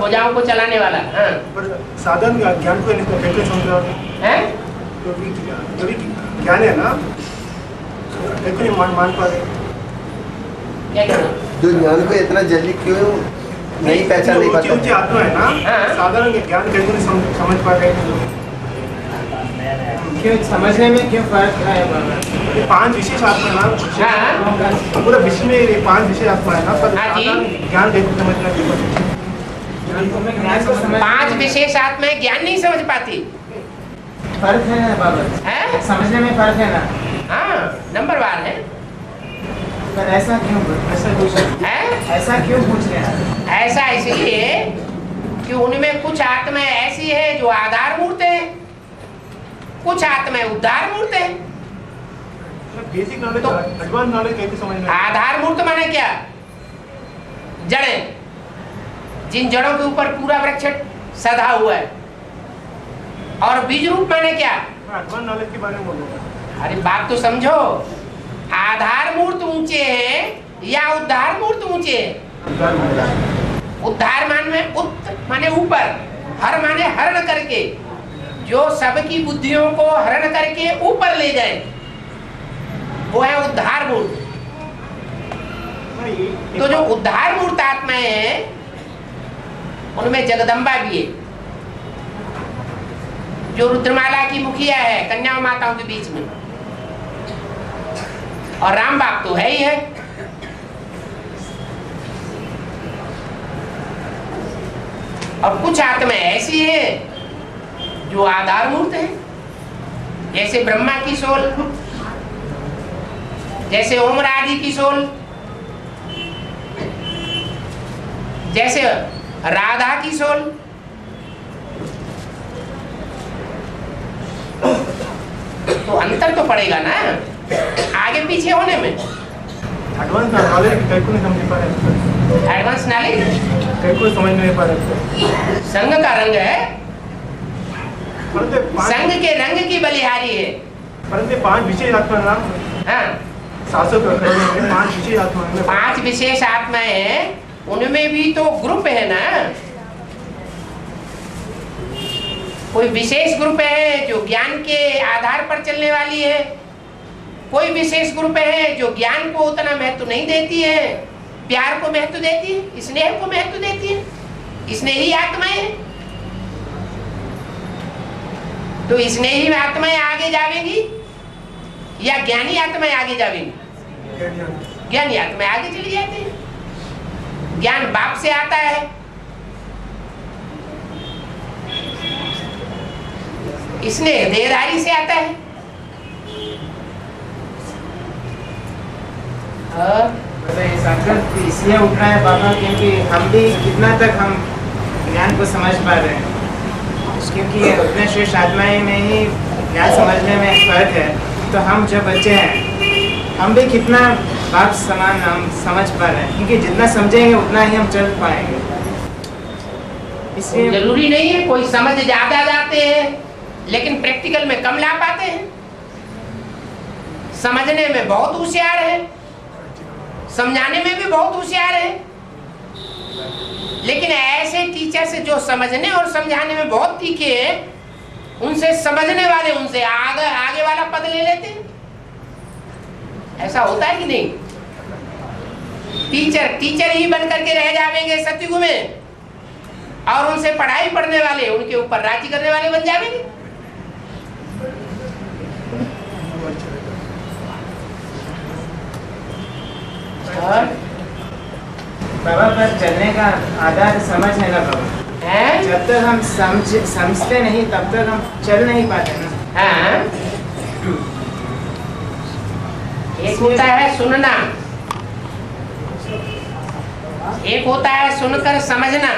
भुजाओं को चलाने वाला। हाँ। पर साधन ज्ञान को कैसे समझ रहा है? जो भी ज्ञान है ना, कैसे मान पा रहे? क्या कहना? जो ज्ञान को इतना जल्दी क्यों नहीं पहचान नहीं पाता? ऊंची आत्मा है ना, साधारण ज्ञान कैसे नहीं समझ पा रहे? क्यों समझने में क्यों फर्क है बाबा? 5 विशेष आत्मा है ना, पूरा विश्व में 5 विशेष आत्मा है ना, पर ज्ञान कैसे समझना? 5 विशेष आत्माएं ज्ञान नहीं समझ पाती। फर्क है ना बाबा? है? समझने में फर्क है ना? हाँ, नंबर वार है। पर ऐसा क्यों पूछ रहे हैं? ऐसा क्यों पूछ रहे हैं? ऐसा इसलिए कि उनमें कुछ आत्माएं ऐसी है जो आधार मूर्त है, कुछ आत्माएं उद्धार मूर्त है। बेसिक नॉलेज, एडवांस नॉलेज कैसे समझना? आधार मूर्त माने क्या? जड़ें, जिन जड़ों के ऊपर पूरा वृक्ष सधा हुआ है। और बीज रूप माने क्या? एडवांस नॉलेज के बारे में बोलो। अरे बात तो समझो। आधार मूर्त ऊंचे हैं या उद्धार मूर्त ऊंचे हैं? उद्धार मान में उत माने ऊपर, हर माने हरण करके, जो सबकी बुद्धियों को हरण करके ऊपर ले जाए, वो है उद्धार मूर्त। तो जो उद्धार मूर्त आत्माएं हैं उनमें जगदम्बा भी है, जो रुद्रमाला की मुखिया है कन्या माताओं के बीच में, और राम बाप तो है ही है। और कुछ आत्माएं ऐसी है जो आधार मूर्त है, जैसे ब्रह्मा की सोल, जैसे ओम आदि की सोल, जैसे राधा की सोल। तो अंतर तो पड़ेगा ना आगे पीछे होने में। एडवांस नॉलेज कैसे नहीं समझ पा रहे? एडवांस नॉलेज कैसे समझ नहीं पा रहे? संघ का रंग है, संघ के रंग की बलिहारी है। परंतु 5 विशेष आत्मा ना, हाँ, 5 विशेष आत्मा, 5 विशेष आत्माएं हैं, उनमें भी तो ग्रुप है ना। कोई विशेष ग्रुप है जो ज्ञान के आधार पर चलने वाली है, कोई विशेष ग्रुप है जो ज्ञान को उतना महत्व नहीं देती है, प्यार को महत्व देती है, स्नेह को महत्व देती है। स्नेही आत्माएं हैं। तो स्नेही आत्माएं आगे जावेंगी या ज्ञानी आत्माएं आगे जावेंगी? ज्ञानी आत्माएं आगे चली जाती है। ज्ञान बाप से आता है, स्नेह देहधारी से आता है। तो ये संकल्प इसलिए उठ रहा है बाबा क्योंकि हम भी कितना तक हम ज्ञान को समझ पा रहे हैं, क्योंकि उतने श्रेष्ठ आत्माएं में ही ज्ञान समझने में फर्क है। तो हम जो बच्चे हैं हम भी कितना बाप समान हम समझ पा रहे हैं, क्योंकि जितना समझेंगे उतना ही हम चल पाएंगे। इसलिए जरूरी नहीं है, कोई समझ ज्यादा जाते हैं लेकिन प्रैक्टिकल में कम ला पाते हैं। समझने में बहुत होशियार है, समझाने में भी बहुत होशियार है, लेकिन ऐसे टीचर से जो समझने और समझाने में बहुत तीखे हैं, उनसे समझने वाले उनसे आगे वाला पद ले लेते हैं। ऐसा होता है कि नहीं? टीचर ही बन करके रह जाएंगे सतयुग में, और उनसे पढ़ाई पढ़ने वाले उनके ऊपर राजी करने वाले बन जाएंगे। बाबा पर चलने का आधार समझ है ना बाबा, जब तक हम समझते नहीं तब तक हम चल नहीं पाते ना। हाँ। एक होता है सुनना, एक होता है सुनकर समझना।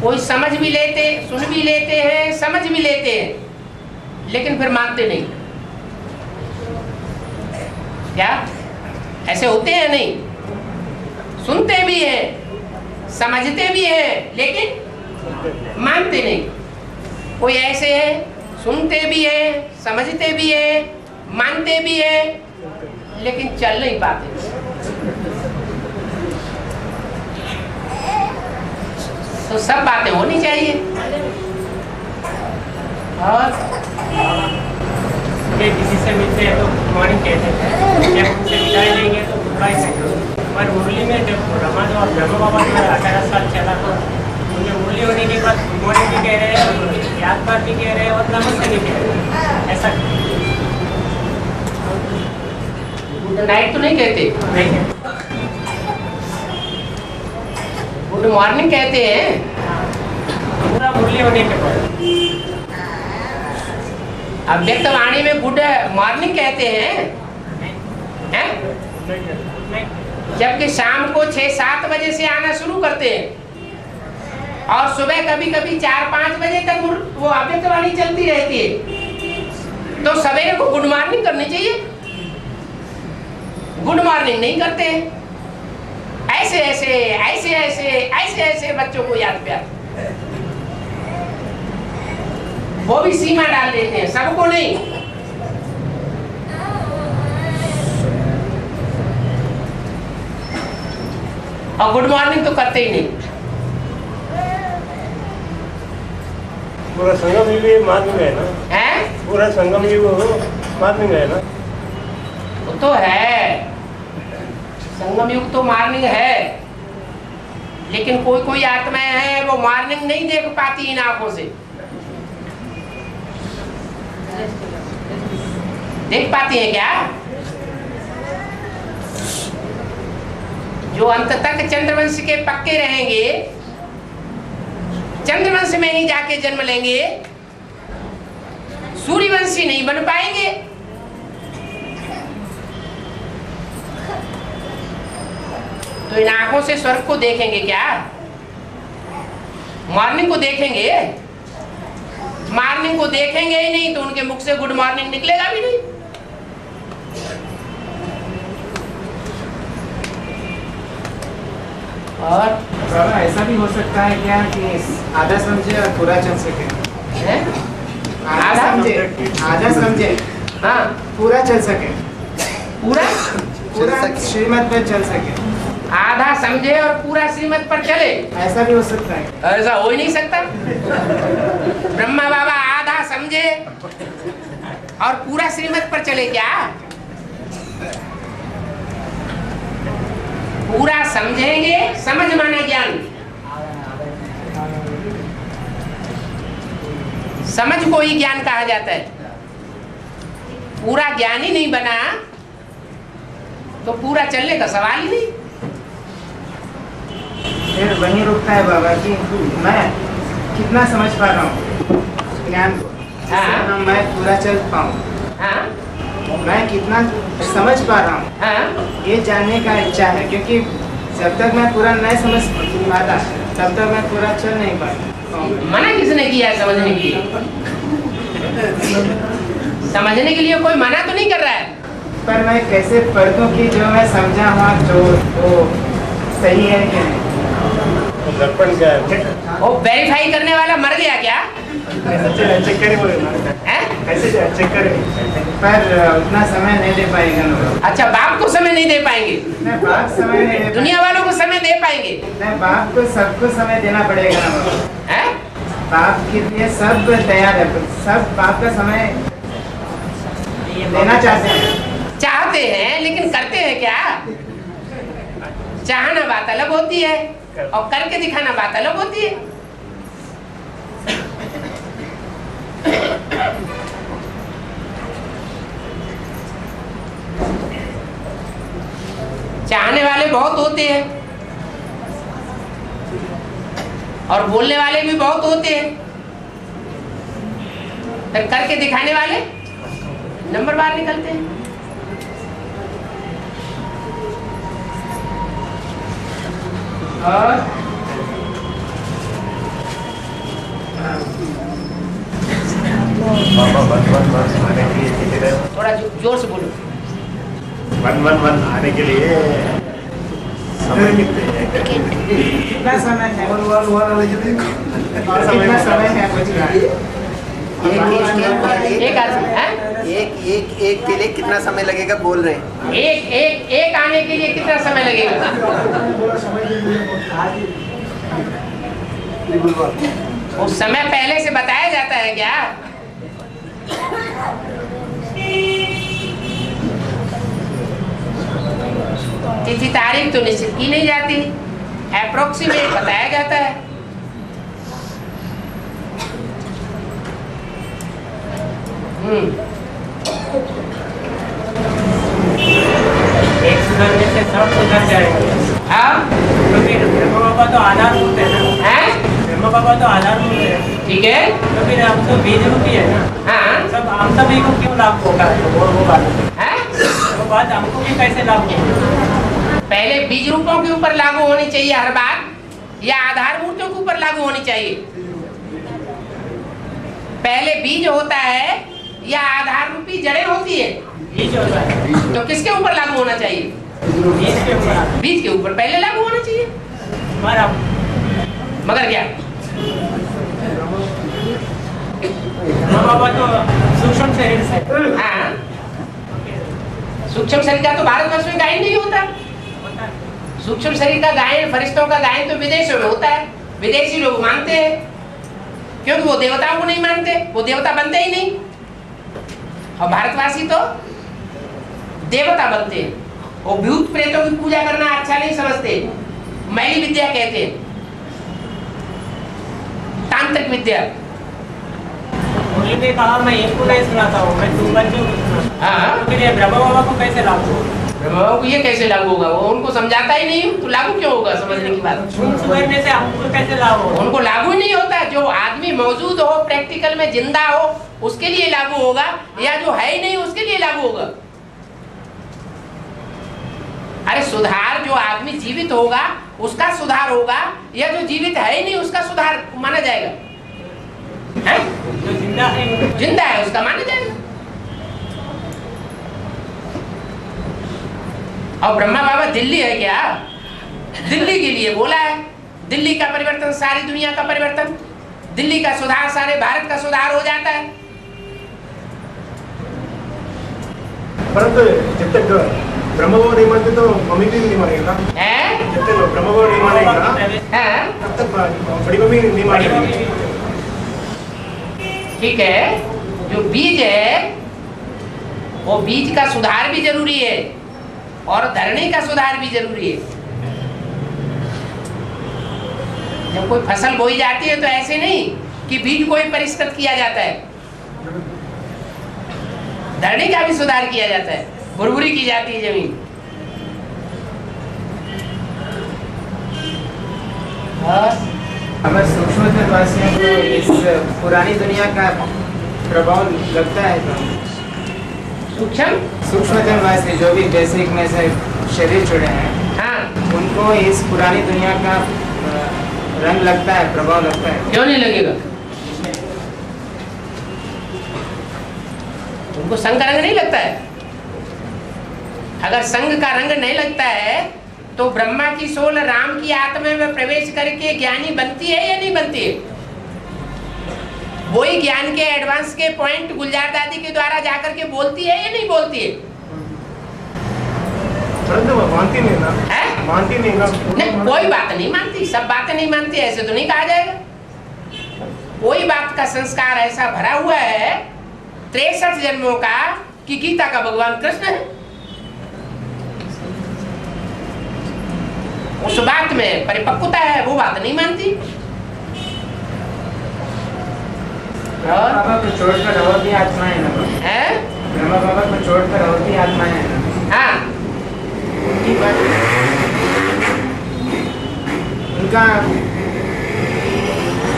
कोई समझ भी लेते, सुन भी लेते हैं, समझ भी लेते हैं, लेकिन फिर मानते नहीं। क्या ऐसे होते हैं? नहीं, सुनते भी हैं, समझते भी हैं, लेकिन मानते नहीं। कोई ऐसे है सुनते भी हैं, समझते भी हैं, मानते भी हैं, लेकिन चल नहीं पाते। तो सब बातें होनी चाहिए। और किसी से मिलते हैं तो गुड मॉर्निंग कहते हैं, जब उनसे विदाई लेंगे तो गुड बाय कहते हैं। पर मुरली में जब रमान और ब्रह्म बाबा जो 18 साल चला तो उनमें मुरली होने के बाद गुड मॉर्निंग भी कह रहे हैं, याद बात भी कह रहे हैं और नमस्ते भी कह रहे हैं। ऐसा गुड नाइट तो नहीं कहते? नहीं है, गुड मॉर्निंग कहते हैं। पूरा मुरली होने के बाद अव्यक्त वाणी में गुड मॉर्निंग कहते हैं, हैं? जबकि शाम को 6-7 बजे से आना शुरू करते हैं और सुबह कभी कभी 4-5 बजे तक वो अव्यक्त वाणी चलती रहती है। तो सवेरे को गुड मॉर्निंग करनी चाहिए, गुड मॉर्निंग नहीं करते। ऐसे ऐसे ऐसे ऐसे ऐसे ऐसे बच्चों को याद प्यार, वो भी सीमा डाल देते हैं, सबको नहीं। और गुड मॉर्निंग तो करते ही नहीं। पूरा संगम युग ये मार्ग में है ना? है? पूरा संगम युग मार्ग में है ना? वो तो है, संगम युग तो मॉर्निंग है, लेकिन कोई कोई आत्माएं हैं वो मॉर्निंग नहीं देख पाती इन आंखों से। देख पाती है क्या? जो अंत तक चंद्रवंश के पक्के रहेंगे, चंद्रवंश में ही जाके जन्म लेंगे, सूर्यवंशी नहीं बन पाएंगे। तो इन आंखों से स्वर्ग को देखेंगे क्या? मॉर्निंग को देखेंगे? मॉर्निंग को देखेंगे ही नहीं तो उनके मुख से गुड मॉर्निंग निकलेगा भी नहीं। और बाबा ऐसा भी हो सकता है क्या कि आधा समझे और पूरा चल सके? आधा समझे हाँ, पूरा चल सके, पूरा श्रीमत पर चल सके। आधा समझे और पूरा श्रीमत पर चले, ऐसा भी हो सकता है? ऐसा हो ही नहीं सकता। ब्रह्मा बाबा आधा समझे और पूरा श्रीमत पर चले क्या? पूरा समझेंगे, समझ माना ज्ञान, समझ को ही ज्ञान कहा जाता है। पूरा ज्ञान ही नहीं बना तो पूरा चलने का सवाल ही नहीं। फिर वहीं रुकता है बाबा कि मैं कितना समझ पा रहा हूँ ज्ञान को, हाँ। मैं पूरा चल पाऊँ। हाँ, मैं कितना समझ पा रहा हूँ ये जानने का इच्छा है, क्योंकि जब तक मैं पूरा नहीं समझ पाता तब तक मैं पूरा चल नहीं पाता। मना किसने किया है समझने के लिए? समझने के लिए कोई मना तो नहीं कर रहा है, पर मैं कैसे पढ़ दूँ कि जो मैं समझा हुआ जो वो सही है कि नहीं? दर्पण क्या है? वो वेरीफाई करने वाला मर गया क्या? चेक करें, कैसे चेक करें? पर उतना समय नहीं दे पाएगा ना। अच्छा, बाप को समय नहीं दे पाएंगे? नहीं, बाप समय नहीं दे, दुनिया वालों को समय दे पाएंगे? नहीं, बाप को सबको समय देना पड़ेगा ना। हैं? बाप के लिए सब तैयार है, सब बाप का समय देना चाहते हैं, लेकिन करते हैं क्या? चाहना बात अलग होती है और करके दिखाना बात अलग होती है। चाहने वाले बहुत होते हैं और बोलने वाले भी बहुत होते हैं, फिर करके दिखाने वाले नंबरवार निकलते हैं। और थोड़ा जोर से बोलो। 111 आने के लिए समय कितना समय है? कितना समय है? एक के लिए कितना समय लगेगा बोल रहे हैं? एक आने के लिए कितना समय लगेगा? उस समय पहले से बताया जाता है क्या? तिथि तारीख तो निश्चित की नहीं जाती, अप्रोक्सीमेट बताया जाता है। एक सुधरने से सब सुधर जाएंगे। क्योंकि ब्रह्म बाबा तो आधारभूत है ना। ब्रह्म बाबा तो आधारभूत है, ठीक है। तो फिर हम तो बीज रूपी है ना। सब हम सभी को क्यों लागू होगा? वो बात हमको भी कैसे लागू होगा? पहले बीज रूपों के ऊपर लागू होनी चाहिए हर बात, या आधारभूतों के ऊपर लागू होनी चाहिए? पहले बीज होता है या आधार रूपी जड़ें होती है? बीज होता है। तो किसके ऊपर लागू होना चाहिए? बीज के ऊपर। बीज के ऊपर पहले लागू होना चाहिए। मगर क्या? बाबा तो सूक्ष्म शरीर से। हाँ, सूक्ष्म शरीर का तो भारतवर्ष में गायन नहीं होता। सूक्ष्म शरीर का गायन, फरिश्तों का गायन तो विदेशों में होता है। विदेशी लोग मानते हैं, क्योंकि वो देवताओं को नहीं मानते, वो देवता बनते ही नहीं। और भारतवासी तो देवता बनते हैं। वो भूत प्रेतों की पूजा करना अच्छा नहीं समझते, मैली विद्या कहते हैं, तांत्रिक विद्या। मुरली ने कहा मैं इनको नहीं सुनाता हूँ, मैं तुम बच्चों को सुनाता हूँ। तो फिर ये ब्रह्म बाबा को कैसे लागू होगा? ब्रह्म बाबा को ये कैसे लागू होगा? वो उनको समझाता ही नहीं, तो लागू क्यों होगा? समझने की बात। सुधरने से हमको कैसे लागू होगा? उनको लागू नहीं होता। जो आदमी मौजूद हो, प्रैक्टिकल में जिंदा हो, उसके लिए लागू होगा, या जो है ही नहीं उसके लिए लागू होगा? अरे सुधार, जो आदमी जीवित होगा उसका सुधार होगा, या जो जीवित है ही नहीं उसका सुधार माना जाएगा? है? जो जिंदा है, जिंदा है उसका माना जाएगा। और ब्रह्मा बाबा दिल्ली है क्या? दिल्ली के लिए बोला है। दिल्ली का परिवर्तन सारी दुनिया का परिवर्तन, दिल्ली का सुधार सारे भारत का सुधार हो जाता है। परंतु जब तक ब्रह्म बाबा नहीं मानते तो मम्मी भी नहीं मानेगा। जब तक ब्रह्म बाबा नहीं मानेगा तब तक बड़ी मम्मी नहीं मानेगी। ठीक है, जो बीज है वो बीज का सुधार भी जरूरी है और धरने का सुधार भी जरूरी है। जब कोई फसल बोई जाती है तो ऐसे नहीं कि बीज को ही परिष्कृत किया जाता है, धरने का भी सुधार किया जाता है, भुरभुरी की जाती है जमीन। हमें सूक्ष्मवासियों को इस पुरानी दुनिया का प्रभाव लगता है तो सूक्ष्मतम वासी जो भी बेसिक में से शरीर जुड़े हैं, हाँ, उनको इस पुरानी दुनिया का रंग लगता है, प्रभाव लगता है। क्यों नहीं लगेगा? उनको संग का रंग नहीं लगता है। अगर संग का रंग नहीं लगता है तो ब्रह्मा की सोल राम की आत्मा में प्रवेश करके ज्ञानी बनती है या नहीं बनती है? वही ज्ञान के एडवांस के पॉइंट गुलजार दादी के द्वारा जाकर के बोलती है या नहीं बोलती है? मानती नहीं ना, है? मानती नहीं ना। नहीं, कोई बात नहीं मानती, सब बातें नहीं मानती, ऐसे तो नहीं कहा जाएगा। कोई बात का संस्कार ऐसा भरा हुआ है 63 जन्मों का कि गीता का भगवान कृष्ण है। उस बात में परिपक्वता है, वो बात नहीं मानती। और बाबा को छोड़कर और भी आत्माएं ना है? ब्रह्मा बाबा को छोड़कर और भी आत्माएं हैं ना। हाँ, उनकी बात,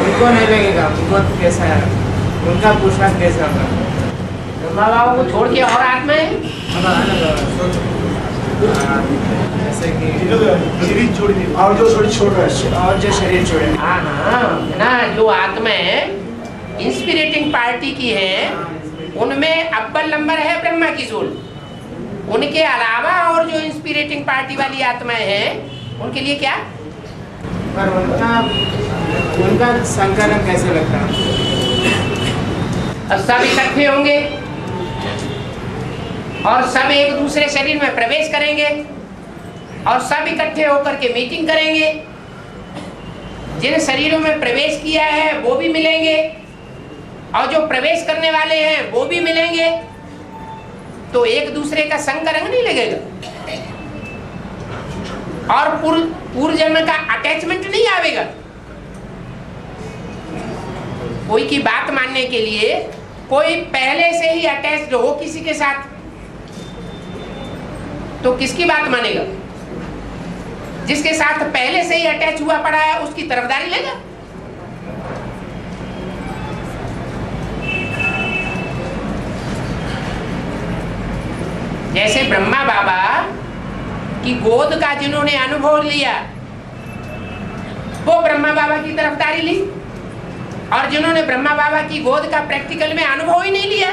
उनको नहीं लगेगा, उनको कैसा है, उनका पूछना कैसा होगा? ब्रह्मा बाबा को छोड़ के और आत्माएं, जैसे कि शरीर छोड़ दी और जो शरीर छोड़ रहा है, और जो शरीर छोड़े, हाँ ना, जो आत्माएं इंस्पिरेटिंग पार्टी की हैं उनमें अव्वल नंबर है ब्रह्मा की सोल। उनके अलावा और जो इंस्पिरेटिंग पार्टी वाली आत्माएं हैं उनके लिए क्या? पर उनका संकलन कैसे लगता है? सब इकट्ठे होंगे और सब एक दूसरे शरीर में प्रवेश करेंगे और सब इकट्ठे होकर के मीटिंग करेंगे। जिन शरीरों में प्रवेश किया है वो भी मिलेंगे और जो प्रवेश करने वाले हैं वो भी मिलेंगे, तो एक दूसरे का संग का रंग नहीं लगेगा और पूर्व जन्म का अटैचमेंट नहीं आवेगा। कोई की बात मानने के लिए कोई पहले से ही अटैच्ड हो किसी के साथ तो किसकी बात मानेगा? जिसके साथ पहले से ही अटैच हुआ पड़ा है उसकी तरफदारी लेगा। जैसे ब्रह्मा बाबा की गोद का जिन्होंने अनुभव लिया वो ब्रह्मा बाबा की तरफदारी ली, और जिन्होंने ब्रह्मा बाबा की गोद का प्रैक्टिकल में अनुभव ही नहीं लिया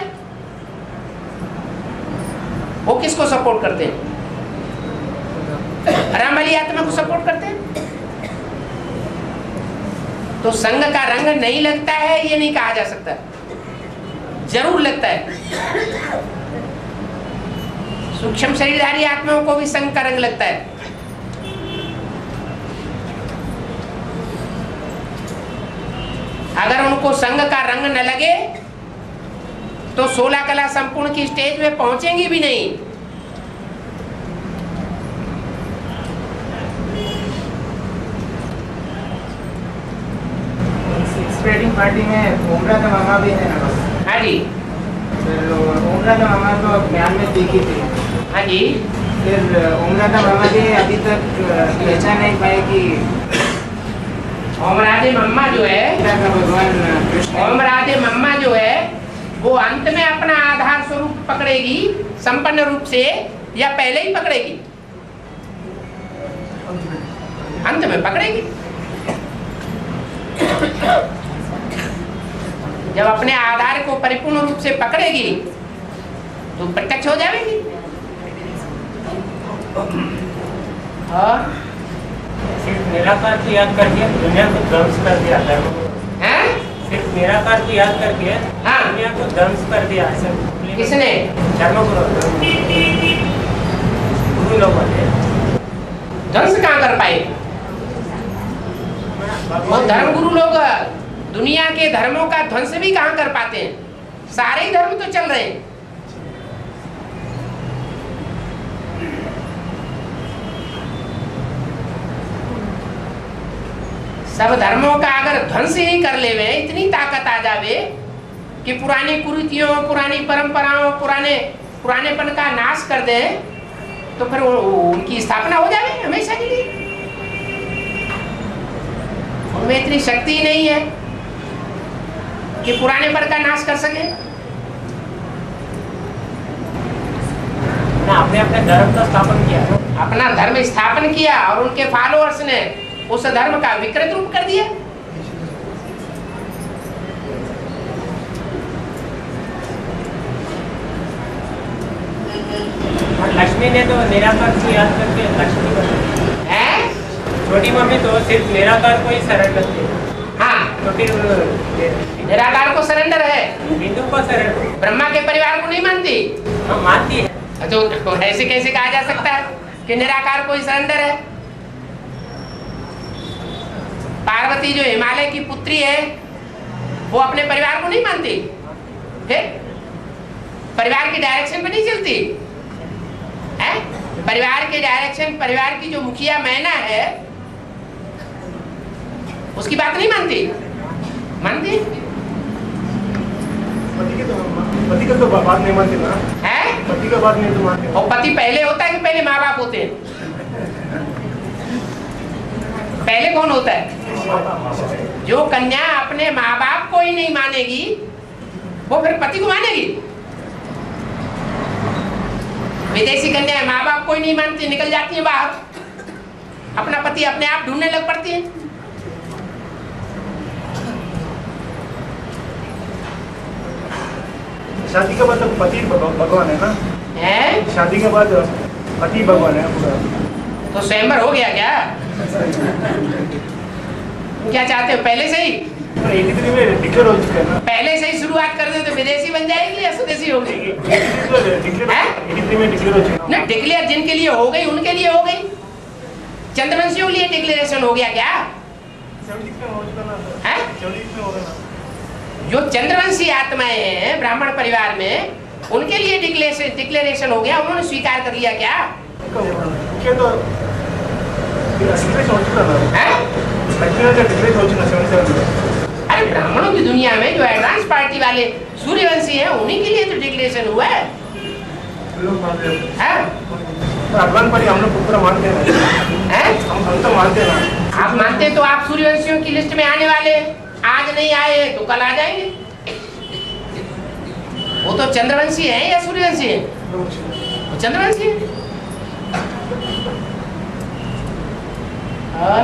वो किसको सपोर्ट करते हैं? राम वाली आत्मा को सपोर्ट करते हैं। तो संग का रंग नहीं लगता है ये नहीं कहा जा सकता, जरूर लगता है। सूक्ष्म शरीरधारी आत्माओं को भी संग का रंग लगता है। अगर उनको संग का रंग न लगे तो 16 कला संपूर्ण की स्टेज में पहुंचेंगी भी नहीं। स्प्रेडिंग पार्टी में उमरा का मामा भी है ना? हाँ जी, फिर उमरा का मामा तो ज्ञान में दिखी थी। हाँ जी, फिर उमरा का मामा भी अभी तक पहचान नहीं पाए कि ओम राधे मम्मा जो है, भगवान कृष्ण, ओम राधे मम्मा जो है वो अंत में अपना आधार स्वरूप पकड़ेगी संपन्न रूप से या पहले ही पकड़ेगी? अंत में पकड़ेगी। जब अपने आधार को परिपूर्ण रूप से पकड़ेगी तो प्रत्यक्ष हो जाएगी। और सिर्फ निराकार को याद करके दुनिया को ध्वंस कर दिया था। हैं? सिर्फ निराकार को याद करके हाँ। दुनिया को ध्वंस कर दिया। किसने? धर्मगुरु गुरु लोगों ने। ध्वंस कहाँ कर पाए? वो धर्मगुरु लोग दुनिया के धर्मों का ध्वंस भी कहाँ कर पाते हैं? सारे ही धर्म तो चल रहे हैं। सब धर्मों का अगर ध्वंस ही कर लेवे, इतनी ताकत आ जावे कि पुरानी कुरीतियों, पुरानी परंपराओं, पुरानेपन का नाश कर दे, तो फिर उनकी स्थापना हो जाए हमेशा के लिए। उनमें इतनी शक्ति ही नहीं है कि पुरानेपन का नाश कर सके। ना अपने अपने धर्म का स्थापन किया, अपना धर्म स्थापन किया और उनके फॉलोअर्स ने उस धर्म का विकृत रूप कर दिया। और लक्ष्मी ने तो निराकार को याद करके लक्ष्मी को है, छोटी मम्मी तो सिर्फ निराकार को ही शरण करती है। हाँ, तो फिर निराकार को सरेंडर है, हिंदू को शरण, ब्रह्मा के परिवार को नहीं मानती। हाँ मानती है। तो ऐसे कैसे कहा जा सकता है कि निराकार को ही सरेंडर है? पार्वती जो हिमालय की पुत्री है वो अपने परिवार को नहीं मानती, फिर परिवार की डायरेक्शन पे नहीं चलती है? परिवार के डायरेक्शन, परिवार की जो मुखिया मैना है उसकी बात नहीं मानती, मानती पति का तो बात नहीं मानते ना है? पति का बात नहीं तो मानते। और पति पहले होता है कि पहले माँ बाप होते हैं? पहले कौन होता है? जो कन्या अपने माँ बाप को ही नहीं मानेगी वो फिर पति को मानेगी? विदेशी कन्या माँ बाप को ही नहीं मानती, निकल जाती है बाहर, अपना पति अपने आप ढूंढने लग पड़ती है। शादी के बाद तो पति भगवान है ना? है? शादी के बाद पति भगवान है पूरा। तो स्वयंवर हो गया क्या? क्या चाहते हो पहले से ही? 83 में डिक्लेयर हो चुका है ना। पहले से ही शुरुआत कर दे तो विदेशी बन जाएगी या स्वदेशी होगी? 83 में डिक्लेयर हो चुका ना, डिक्लेयर जिनके लिए हो गई उनके लिए हो गई, चंद्रवंशियों के लिए डिक्लेरेशन हो गया क्या? 76 में हो चुका ना। है? 76 में हो गया ना। जो चंद्रवंशी आत्माएं हैं ब्राह्मण परिवार में उनके लिए डिक्लेरेशन हो गया, उन्होंने स्वीकार कर लिया क्या? क्या तो डिक्लेरेशन हो चुका ना है? डिक्लेरेशन हो चुका 77 में। अरे ब्राह्मणों की दुनिया में जो एडवांस पार्टी वाले सूर्यवंशी हैं उन्हीं के लिए तो डिक्लेरेशन हुआ है। एडवांस पार्टी हम लोग पूरा मानते हैं, हम तो मानते हैं। आप मानते हैं तो आप सूर्यवंशियों की लिस्ट में आने वाले, आज नहीं आए तो कल आ जाएंगे। वो तो चंद्रवंशी है या सूर्यवंशी है? वो चंद्रवंशी है। और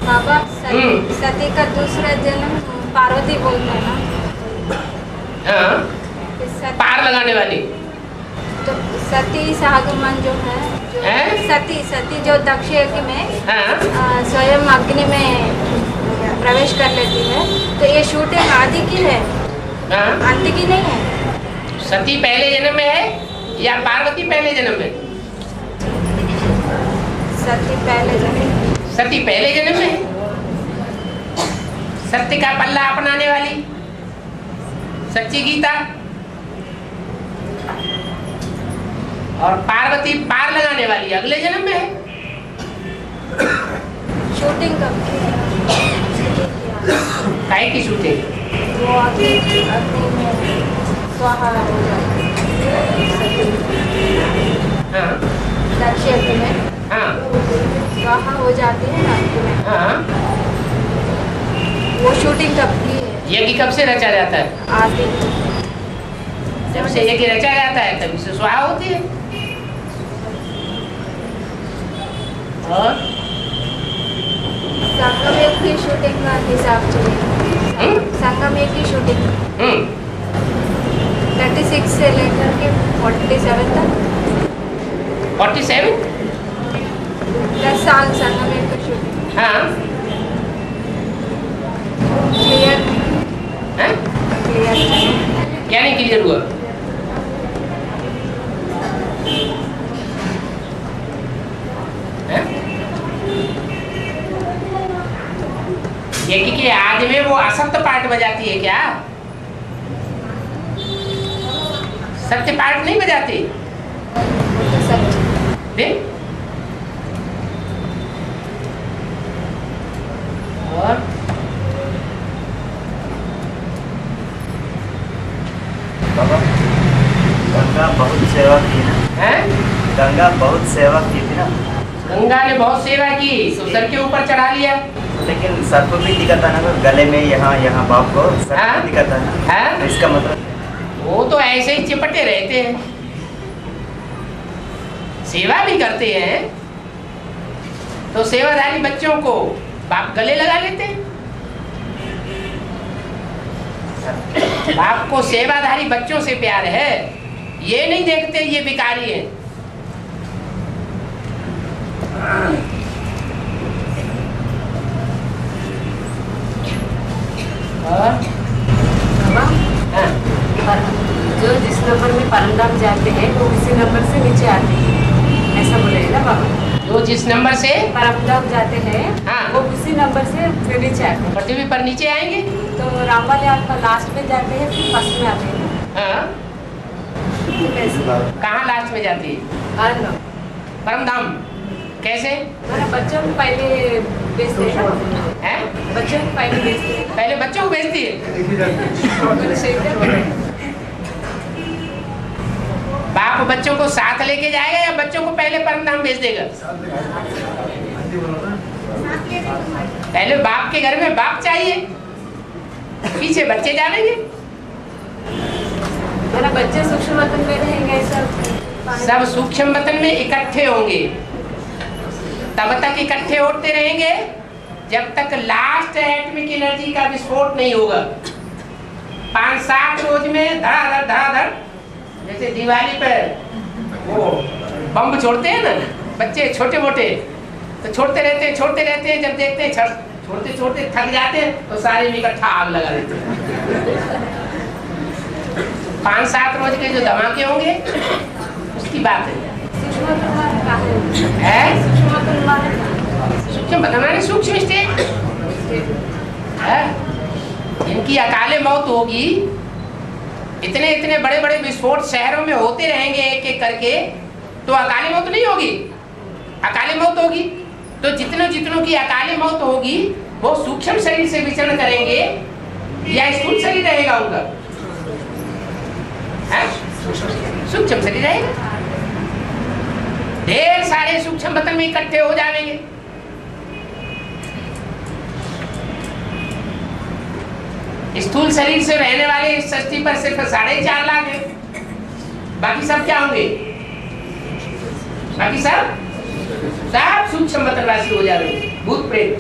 बाबा सती का दूसरा जन्म पार्वती बोलते हैं ना? हाँ, पार लगाने वाली। तो सती सागमन जो है, सती जो दक्ष यज्ञ में स्वयं अग्नि में प्रवेश कर लेती है, तो ये शूटिंग आदि की है, अंत की नहीं है। सती पहले जन्म में है या पार्वती पहले जन्म में? सती पहले जन्म। सती पहले जन्म में सत्य का पल्ला अपनाने वाली सच्ची गीता, और पार्वती पार लगाने वाली अगले जन्म में है। शूटिंग कब की? काहे की शूटिंग? वो अग्नि में स्वाहा हो जाती है। हाँ, दक्ष यज्ञ में हाँ, स्वाहा हो जाती है ना अग्नि में। हाँ। वो शूटिंग कब की है? यज्ञ कब से रचा जाता है? आदि जब से यज्ञ रचा जाता है तभी से स्वाहा होती है। और संगम युग की शूटिंग का हिसाब चलेगा। संगम युग की शूटिंग 36 से लेकर के 47 तक। 47? 10 साल संगम युग की शूटिंग। हाँ। क्लियर? हैं? क्लियर क्या नहीं क्लियर हुआ? यज्ञ के आदि में वो असत्य पार्ट बजाती है क्या? सत्य पार्ट नहीं बजाती? और बाबा गंगा बहुत सेवा की थी ना। गंगा ने बहुत सेवा की तो सर के ऊपर चढ़ा लिया। लेकिन सर को भी दिखा था ना, गले में यहाँ बाप को सर को दिखा था ना। तो इसका मतलब वो तो ऐसे ही चिपटे रहते हैं, सेवा भी करते हैं तो सेवाधारी बच्चों को बाप गले लगा लेते हैं। बाप को सेवाधारी बच्चों से प्यार है, ये नहीं देखते ये भिखारी है। जो जिस नंबर में परमधाम जाते हैं वो उसी नंबर से नीचे आते हैं, ऐसा बोले ना बाबा। जो जिस नंबर से परमधाम जाते हैं वो उसी नंबर से फिर नीचे आते हैं। पृथ्वी पर नीचे आएंगे तो रामवाले आपका लास्ट में जाते हैं फिर फर्स्ट में आते हैं। कहाँ लास्ट में जाती है? परमधाम। कैसे? बच्चों को पहले बेचते हैं, बच्चों को पहले बेचते हैं। पहले बच्चों को बेचती है। बाप बच्चों को साथ लेके जाएगा या बच्चों को पहले परमधाम भेज देगा? पहले बाप के घर में बाप चाहिए, पीछे बच्चे जानेंगे। बच्चे सूक्ष्म वतन में रहेंगे, सब सूक्ष्म वतन में इकट्ठे होंगे, तब तक इकट्ठे होते रहेंगे जब तक लास्ट एटॉमिक एनर्जी का विस्फोट नहीं होगा। 5-7 रोज में धड़ाधड़, जैसे दिवाली पर वो बम छोड़ते हैं ना बच्चे छोटे मोटे, तो छोड़ते रहते हैं, जब देखते हैं छोड़ते थक जाते हैं तो सारे में इकट्ठा आग लगा देते हैं। 5-7 रोज के जो धमाके होंगे उसकी बात है। सूक्ष्म बताना, सूक्ष्म स्टेट है। इनकी अकाले मौत होगी, इतने बड़े विस्फोट शहरों में होते रहेंगे एक एक करके, तो अकाली मौत नहीं होगी, अकाली मौत होगी। तो जितनों की अकाली मौत होगी वो सूक्ष्म शरीर से विचरण करेंगे या स्थूल शरीर रहेगा उनका? सूक्ष्म शरीर रहेगा। ढेर सारे सूक्ष्म वतन में इकट्ठे हो जाएंगे। स्थूल शरीर से रहने वाले इस सृष्टि पर सिर्फ 4.5 लाख है, बाकी सब क्या होंगे? बाकी सब सूक्ष्म वतन राशि हो जाएंगे, भूत प्रेत।